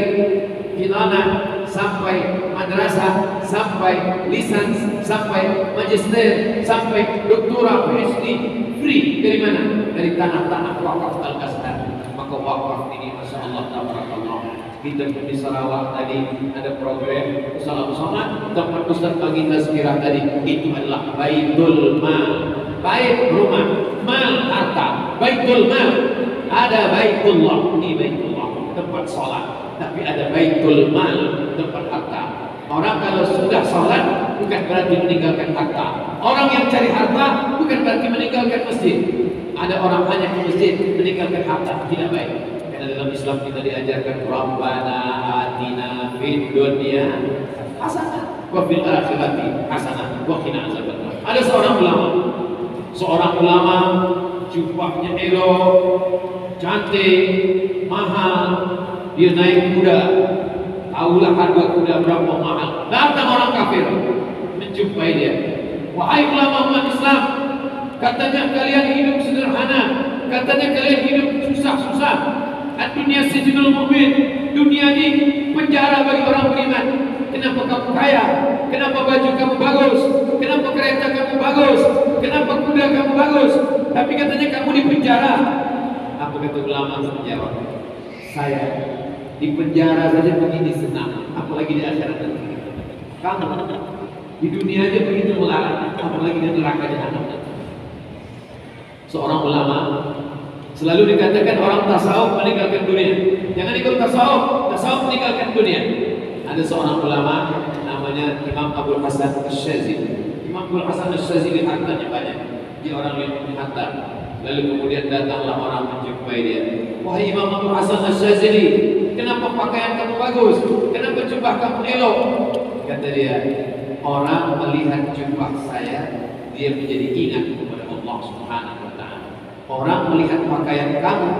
hilanah sampai madrasah, sampai lisans, sampai magister, sampai doktora, PhD, free. Dari mana? Dari tanah-tanah wakaf Al-Azhar. Maka wakaf ini Masya Allah, tabarakallah. Kita di Sarawak tadi ada program bersama-sama tempat Ustaz bagi tazkirah tadi. Itu adalah baitul mal, bait rumah, mal harta. Baitul mal, ada baitullah, ini baitullah tempat sholat, tapi ada baitul mal tempat harta. Orang kalau sudah sholat bukan berarti meninggalkan harta. Orang yang cari harta bukan berarti meninggalkan masjid. Ada orang hanya ke masjid meninggalkan harta, tidak baik. Karena dalam Islam kita diajarkan Rabbana atina fid dunya hasanah wa fil akhirati hasanah wa qina azabannar. Ada seorang ulama jubahnya elok, cantik, mahal, dia naik kuda. Tahulah harga kuda berapa mahal. Datang orang kafir menjumpai dia. Wahai ulama umat Islam, katanya kalian hidup sederhana, katanya kalian hidup susah-susah. Dunia sijinul mu'min, dunia ini penjara bagi orang beriman. Kenapa kamu kaya? Kenapa baju kamu bagus? Kenapa kereta kamu bagus? Kenapa kuda kamu bagus? Tapi katanya kamu di penjara. Apa kata ulama menjawab? Saya di penjara saja begini senang, apalagi di akhirat nanti. Kamu di dunia aja begitu melarang, apalagi di neraka jahanam nanti. Seorang ulama selalu dikatakan orang tasawuf meninggalkan dunia. Jangan ikut tasawuf, tasawuf meninggalkan dunia. Ada seorang ulama namanya Imam Abdul Hasan Asy-Syadzili. Imam Abdul Hasan Asy-Syadzili hartanya banyak. Dia orang yang punya harta. Lalu kemudian datanglah orang menjumpai dia. Wahai Imam Abdul Hasan Asy-Syadzili, kenapa pakaian kamu bagus? Kenapa jubah kamu elok? Kata dia, orang melihat jubah saya, dia menjadi ingat kepada Allah Subhanahu wa taala. Orang melihat pakaian kamu,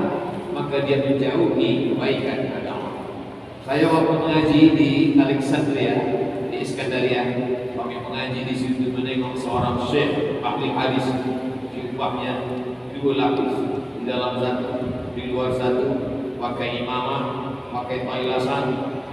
maka dia menjauhi kebaikan agama. Saya waktu mengaji di Alexandria, di Iskandaria, kami mengaji di situ menengok seorang syekh ahli hadis, jubahnya 2 lapis, di dalam satu, di luar satu, pakai imamah, pakai tailasan,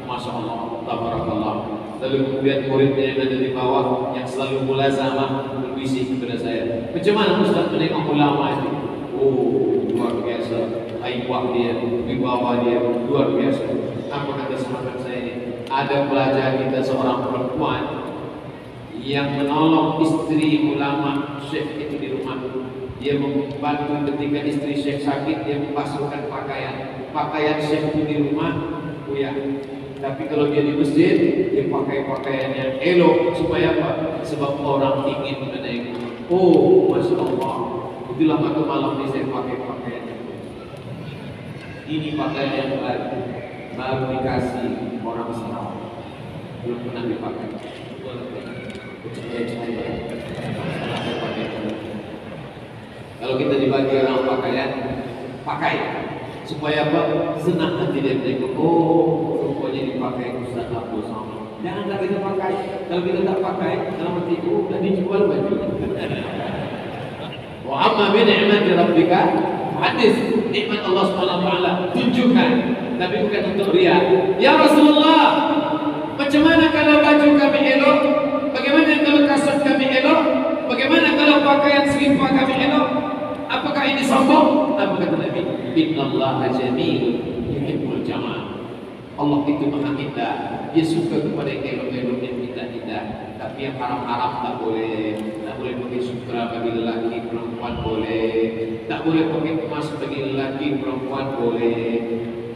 Masya Allah, tabarakallah. Lalu kemudian muridnya yang ada di bawah yang selalu mulazamah berbisik kepada saya, bagaimana Ustaz menengok ulama itu? Oh, luar biasa. Aibah dia, wibawa dia, luar biasa. Apa kata sahabat saya ini? Ada pelajar kita seorang perempuan yang menolong istri ulama syekh itu di rumah. Dia membantu ketika istri Syekh sakit, dia membasuhkan pakaian Syekh itu di rumah, ya. Tapi kalau dia di masjid, dia pakai pakaian yang elok supaya apa? Sebab orang ingin menengok. Oh, masya Allah. Itulah maka malam ini saya pakai pakaian ini, pakaian yang baru dikasih orang Sarawak, belum pernah dipakai. Kalau kita dibagi orang pakaian, pakai supaya apa? Senang hati dia tengok. Oh, rupanya dipakai Ustaz Abdul Somad. Janganlah kita pakai. Kalau kita tak pakai, dalam hati itu sudah dijual baju. Wa amma bi ni'mati rabbika hadis, nikmat Allah SWT tunjukkan, tapi bukan untuk riya. Ya Rasulullah, macam mana kalau baju kami elok? Bagaimana kalau kasut kami elok? Bagaimana kalau pakaian selimut kami elok? Apakah ini sombong? Apa kata Nabi? Innallaha jamilun yuhibbul jamal. Allah itu maha indah, dia suka kepada yang elok-elok yang indah-indah. Tapi yang haram-haram tak boleh. Tak boleh pakai sutra bagi lelaki, perempuan boleh. Tak boleh pakai emas bagi lelaki, perempuan boleh.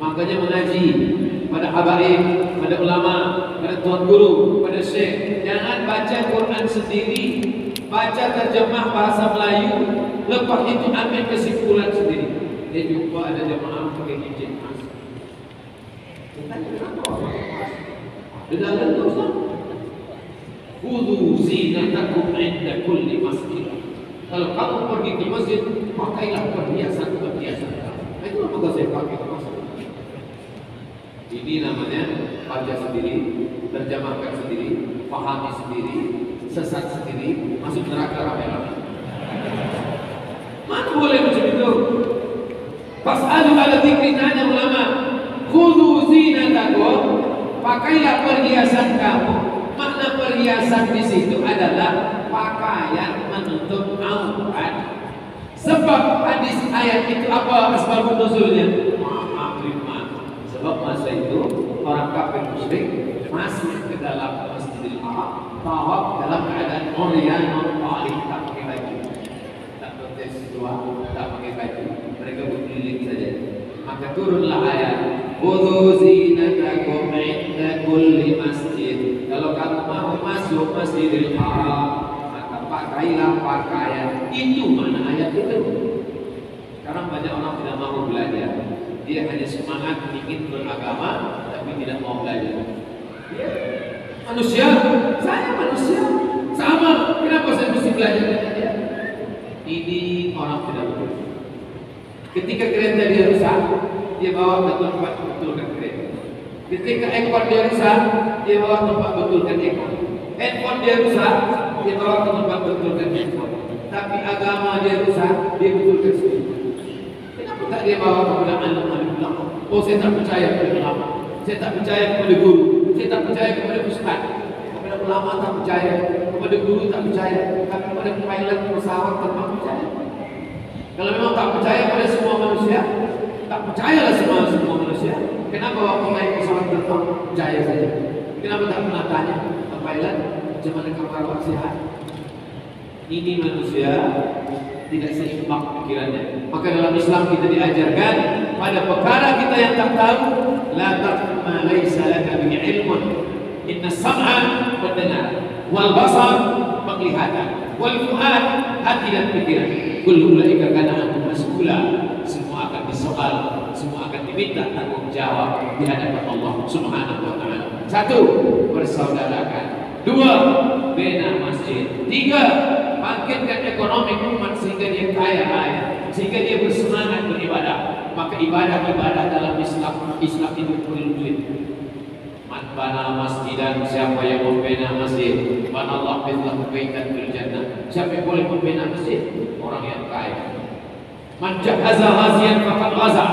Makanya mengaji pada habaib, pada ulama, pada tuan guru, pada syekh, jangan baca Quran sendiri, baca terjemah bahasa Melayu, lepas itu ambil kesimpulan sendiri. Dia jumpa ada jemaah pakai cincin emas. Dengan dosa. Khudhu zinatakum 'inda kulli masjid. Kalau kamu pergi ke masjid, pakailah perhiasan-perhiasan. Itu apa saya pakai ke masjid? Ini namanya baca sendiri, terjemahkan sendiri, pahami sendiri, sesat sendiri, masuk neraka ramai-ramai. Mana boleh macam itu? Fas'alu ala dzikri, tanya ulama. Khudhu zinatakum, pakailah perhiasan kamu. Makna perhiasan di situ adalah pakaian menutup aurat. Sebab hadis ayat itu apa asbabun nuzulnya? Sebab masa itu orang kafir musyrik masuk ke dalam Masjidil Haram, tawaf dalam keadaan oryan, tak pakai baju, tak protes dua, tak pakai baju, mereka berkeliling saja. Maka turunlah ayat, khudhu zinatakum 'inda kulli masjid. Kalau kamu mau masuk Masjidil Haram, maka pakailah pakaian. Itu mana ayat itu. Sekarang banyak orang tidak mau belajar. Dia hanya semangat ingin beragama, tapi tidak mau belajar. Manusia, saya manusia, sama. Kenapa saya mesti belajar dengan dia? Ini orang tidak betul. Ketika kereta dia rusak, dia bawa ke tempat betulkan kereta. Ketika ekor dia rusak, dia bawa tempat betulkan ekor. Handphone dia rusak, dia bawa ke tempat betulkan handphone. Tapi agama dia rusak, dia betulkan sendiri. Kenapa tak dia bawa kepada alim-alim ulama? Oh, saya tak percaya kepada ulama, saya tak percaya kepada guru, saya tak percaya kepada ustaz. Kepada ulama tak percaya, kepada guru tak percaya, tapi kepada pilot pesawat terbang percaya. Kalau memang tak percaya pada semua manusia, tak percayalah semua manusia. Kenapa waktu naik pesawat terbang percaya saja? Kenapa tak pernah tanya ke pilot macam mana kabar sehat? Ini manusia tidak seimbang pikirannya. Maka dalam Islam kita diajarkan pada perkara kita yang tak tahu, la taqfu ma laysa laka bihi ilmun. Inna sam'a mendengar, wal basar penglihatan, wal fuad hati dan pikiran. Kullu ulaika kana anhu mas'ula. Semua akan disoal, semua akan diminta tanggung jawab di hadapan Allah Subhanahu wa taala. Satu, bersaudarakan. Dua, bina masjid. Tiga, bangkitkan ekonomi umat sehingga dia kaya raya, sehingga dia bersemangat beribadah. Maka ibadah-ibadah dalam Islam itu perlu duit. Man bana masjidan, siapa yang membina masjid, banallahu lahu baitan fil jannah. Siapa yang boleh membina masjid? Orang yang kaya. Man jahaza ghaziyan faqad ghaza.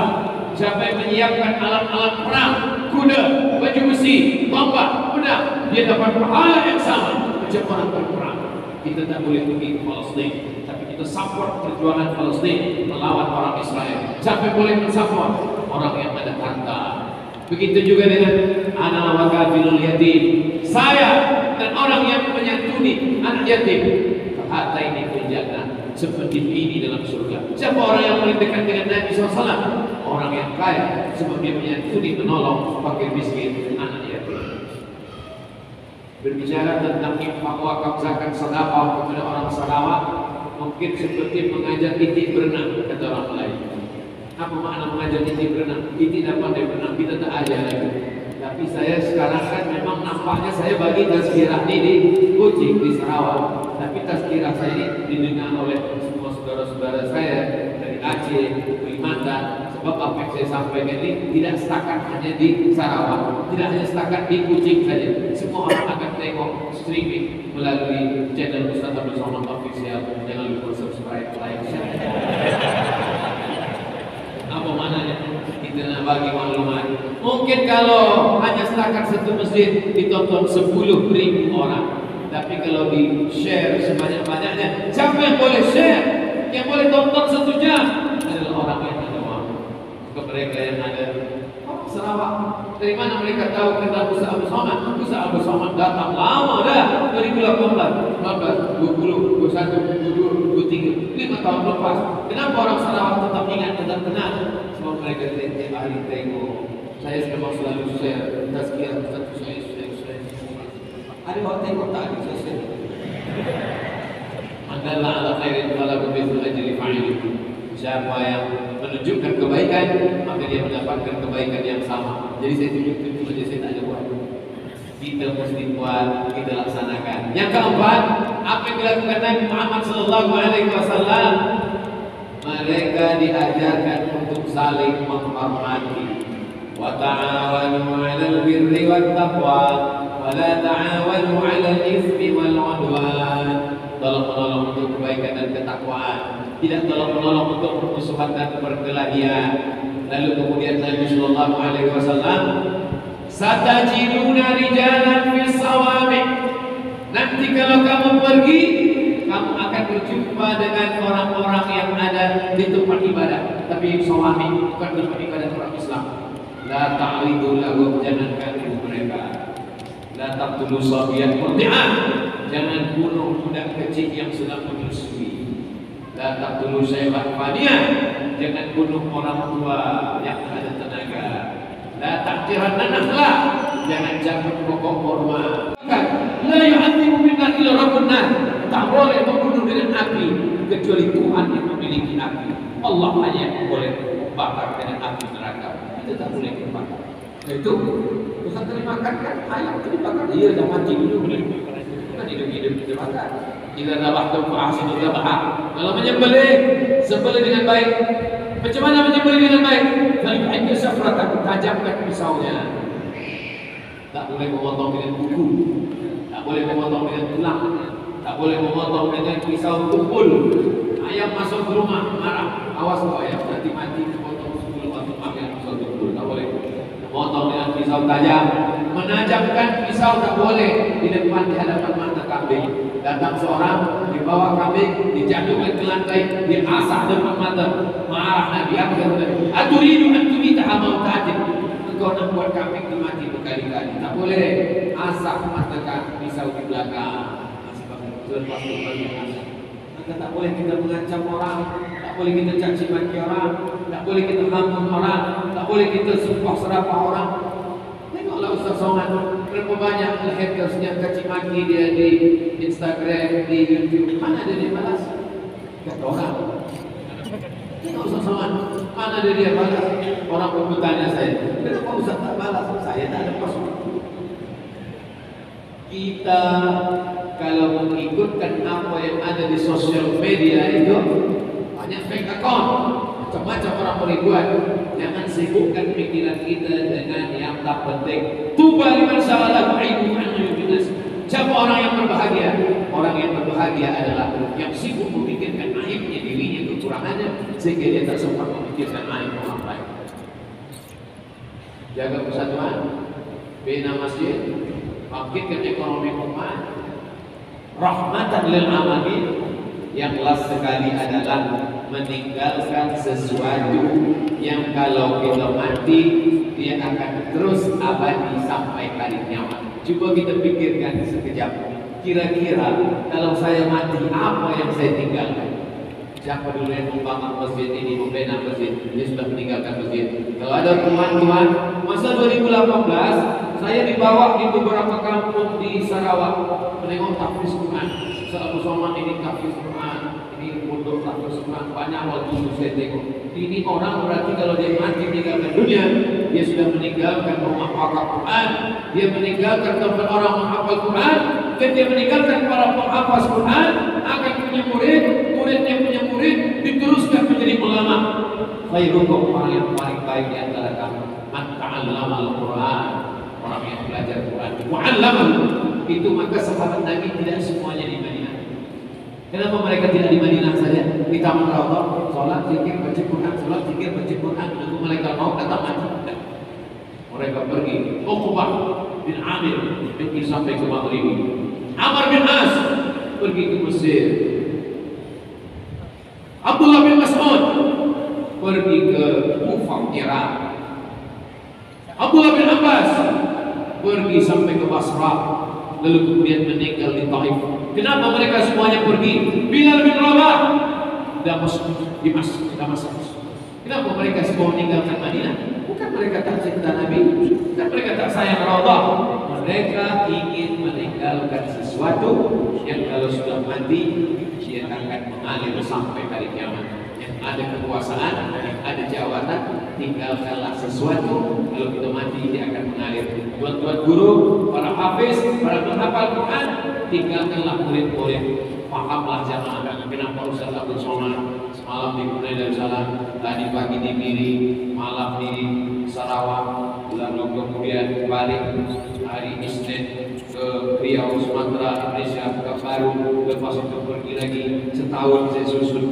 Siapa yang menyiapkan alat-alat perang, kuda, baju besi, tombak, pedang, dia dapat pahala yang sama macam orang berperang. Kita tak boleh pergi ke Palestin, tapi kita support perjuangan Palestin melawan orang Israel. Siapa yang boleh mensupport? Orang yang ada harta. Begitu juga dengan ana wa kafilul yatim. Saya dan orang yang menyantuni anak yatim. Harta ini pun jannah. seperti ini dalam surga. Siapa orang yang paling dekat dengan Nabi SAW? Orang yang kaya, sebab dia menyantuni, menolong fakir miskin, anak yatim. Berbicara tentang infak, wakaf, zakat, sedekah kepada orang salawat, mungkin seperti mengajar itik berenang, kata orang lain. Apa makna mengajar itik berenang? Itik dapat dia berenang, kita tak ajar lagi. Tapi saya sekarang kan memang nampaknya saya bagi tazkirah ini di Kucing, di Sarawak. Tapi tazkirah saya ini didengar oleh semua saudara-saudara saya dari Aceh, Kalimantan. Sebab apa yang saya sampaikan ini tidak setakat hanya di Sarawak, tidak hanya setakat di Kucing saja. Semua orang akan tengok streaming melalui channel Ustaz Abdul Somad Official. Jangan lupa subscribe, like, share. Apa maknanya? Kita nak bagi maklumat. Mungkin kalau hanya setakat satu masjid ditonton 10.000 orang, tapi kalau di share sebanyak-banyaknya, siapa yang boleh share? Yang boleh tonton 1 jam adalah orang yang ada waktu. Ke mereka yang ada Sarawak. Dari mana mereka tahu tentang Ustaz Abdul Somad? Ustaz Abdul Somad datang lama dah, 2018, 19, 20, 21, 22, 23, 5 tahun lepas. Kenapa orang Sarawak tetap ingat, tetap kenal? Sebab mereka tiap hari tengok. Saya memang selalu share tazkirah satu saya. Ada orang tengok tak ada saya. Mandalah ala khairin falakum mithlu ajri fa'ili. Siapa yang menunjukkan kebaikan, maka dia mendapatkan kebaikan yang sama. Jadi saya tunjuk saja, saya tak ada buat. Kita mesti buat, kita laksanakan. Yang keempat, apa yang dilakukan Nabi Muhammad SAW? Mereka diajarkan untuk saling menghormati. Wa ta'awanu 'alal birri wat taqwa wa la ta'awanu 'alal itsmi wal 'udwan. Tolong-menolong untuk kebaikan dan ketakwaan. Tidak tolong-menolong untuk permusuhan dan perkelahian. Lalu kemudian Nabi sallallahu alaihi wasallam, satajiduna rijalan fis sawami. Nanti kalau kamu pergi, kamu akan berjumpa dengan orang-orang yang ada di tempat ibadah, tapi sawami bukan tempat ibadah orang Islam. La ta'ridu lahum, jangan ganggu mereka. La taqtulu sabiyyan murdi'ah, jangan bunuh budak kecil yang sedang menyusui. La taqtulu syaiban faniyah, jangan bunuh orang tua yang ada tenaga. La ta'tiranna nakhla, jangan cabut pokok kurma. La yu'adzibu binar illa rabbun nar, tak boleh membunuh dengan api kecuali Tuhan yang memiliki api. Allah hanya yang boleh membakar dengan api neraka. Kita tak boleh membakar. Itu Ustaz tadi makan kan ayam tadi bakar, iya dah mati dulu. Bukan hidup-hidup kita bakar. Jika dabahtum fa'ahsinu dzabha. Kalau menyembelih, sembelih dengan baik. Macam mana menyembelih dengan baik? Kalau ada safratan, tajamkan pisaunya. Tak boleh memotong dengan kuku, tak boleh memotong dengan tulang, tak boleh memotong dengan pisau tumpul. Ayam masuk ke rumah, marah. Awas kau ayam, nanti mati memotong 10 waktu ayam pisau tumpul. Tak boleh. Memotong dengan pisau tajam. Menajamkan pisau tak boleh di depan, di hadapan mata kambing. Datang seorang, dibawa kambing, dijatuhkan ke lantai, diasah depan mata. Marah Nabi, apa kata Nabi? Aturidu an tumita mautatin. Engkau nak buat kambing mati berkali-kali. Tak boleh. Asah mata pisau di belakang. Sebab lepas tu bagi asah. Maka tak boleh kita mengancam orang, tak boleh kita caci maki orang, tak boleh kita hampun orang, tak boleh kita sumpah serapah orang. Tengoklah Ustaz Somad, berapa banyak haters yang caci maki dia di Instagram, di YouTube. Mana dia balas? Kata orang. Tengok Ustaz Somad, mana dia balas? Orang pun bertanya saya, kenapa Ustaz tak balas? Saya tak ada maksud. Kita kalau mengikutkan apa yang ada di sosial media itu, banyak fake account, macam-macam orang boleh buat. Jangan sibukkan pikiran kita dengan yang tak penting. Tuba liman sa'alahu aibu an yubinas. Siapa orang yang berbahagia? Orang yang berbahagia adalah yang sibuk memikirkan aibnya dirinya, kekurangannya, sehingga dia tak sempat memikirkan aib orang lain. Jaga persatuan, bina masjid, bangkitkan ekonomi umat, rahmatan lil alamin. Yang last sekali adalah meninggalkan sesuatu yang kalau kita mati dia akan terus abadi sampai hari kiamat. Coba kita pikirkan sekejap, kira-kira kalau saya mati apa yang saya tinggalkan? Siapa dulu yang membangun masjid ini, membina masjid? Dia sudah meninggalkan masjid. Kalau ada teman-teman, masa 2018 saya dibawa di beberapa kampung di Sarawak menengok tahfiz Quran. Saat Somad ini tahfiz Quran, ini pondok tahfiz Quran, banyak waktu saya tengok. Ini orang berarti kalau dia mati meninggalkan dunia, dia sudah meninggalkan rumah hafal Quran, dia meninggalkan tempat orang menghafal Quran, dan dia meninggalkan para penghafal Quran akan punya murid, muridnya punya murid, diteruskan menjadi ulama. Khairukum, orang yang paling baik di antara kamu, man ta'allama al-Quran, orang yang belajar Quran, wa'allamahu. Itu maka sahabat Nabi tidak semuanya di Madinah. Kenapa mereka tidak di Madinah saja? Di Taman Rawdah, sholat, zikir, baca Quran, sholat, zikir, baca Quran. Lalu mereka mau datang mati. Mereka pergi. Uqbah bin Amir pergi sampai ke Maghrib. Amr bin As pergi ke Mesir. Abdullah bin Mas'ud pergi ke Kufah, Irak. Abdullah bin Abbas pergi sampai ke Basrah, lalu kemudian meninggal di Taif. Kenapa mereka semuanya pergi? Bilal bin Rabah Damaskus. Kenapa mereka semua meninggalkan Madinah? Bukan mereka tak cinta Nabi, bukan mereka tak sayang Raudhah. Mereka ingin meninggalkan sesuatu yang kalau sudah mati dia akan mengalir sampai hari kiamat. Yang ada kekuasaan, yang ada jawatan, tinggalkanlah sesuatu. Kalau kita mati dia akan mengalir. Tuan-tuan guru, para hafiz, para penghafal Quran, tinggalkanlah murid-murid. Pahamlah jamaah. Kenapa Ustaz Abdul Somad semalam di Brunei Darussalam, tadi pagi di Miri, malam di Sarawak, lalu kemudian balik hari Isnin ke Riau, Sumatera, Indonesia, ke Baru, lepas itu pergi lagi. Setahun saya susun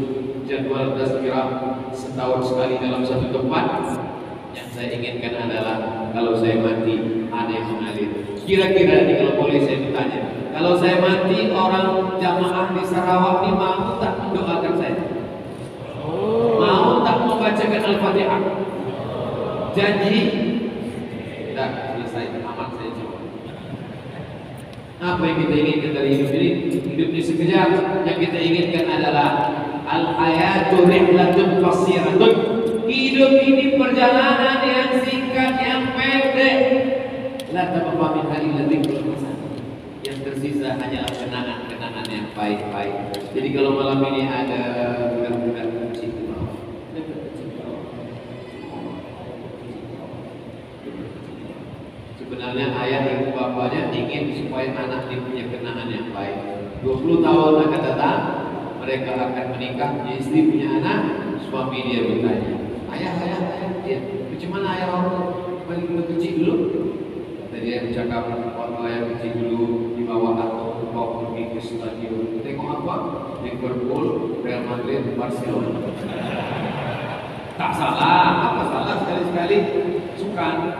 jadwal tazkirah setahun sekali dalam satu tempat. Yang saya inginkan adalah kalau saya mati ada yang mengalir. Kira-kira nih kalau boleh saya bertanya, kalau saya mati orang jamaah di Sarawak ini mau tak mendoakan saya? Mau tak membacakan Al-Fatihah? Janji? Sudah selesai, amat saya jawab. Apa yang kita inginkan dari hidup ini? Hidup ini sekejap. Yang kita inginkan adalah al-hayatu rihlatun qasiratun. Hidup ini perjalanan yang singkat, yang pendek. La tabqa min hadhihi dzikr. Yang tersisa hanyalah kenangan-kenangan yang baik-baik. Jadi kalau malam ini ada budak-budak kecil di bawah, sebenarnya ayah ibu bapaknya ingin supaya anak ini punya kenangan yang baik. 20 tahun akan datang, mereka akan menikah, punya istri, punya anak. Suami dia bertanya, ayah, dia, bagaimana ayah waktu kecil dulu? Tadi dia bercakap, waktu ayah kecil dulu di bawah atau bawa pergi ke stadion. Tengok apa? Liverpool, Real Madrid, Barcelona. Tak salah, apa salah sekali-sekali suka.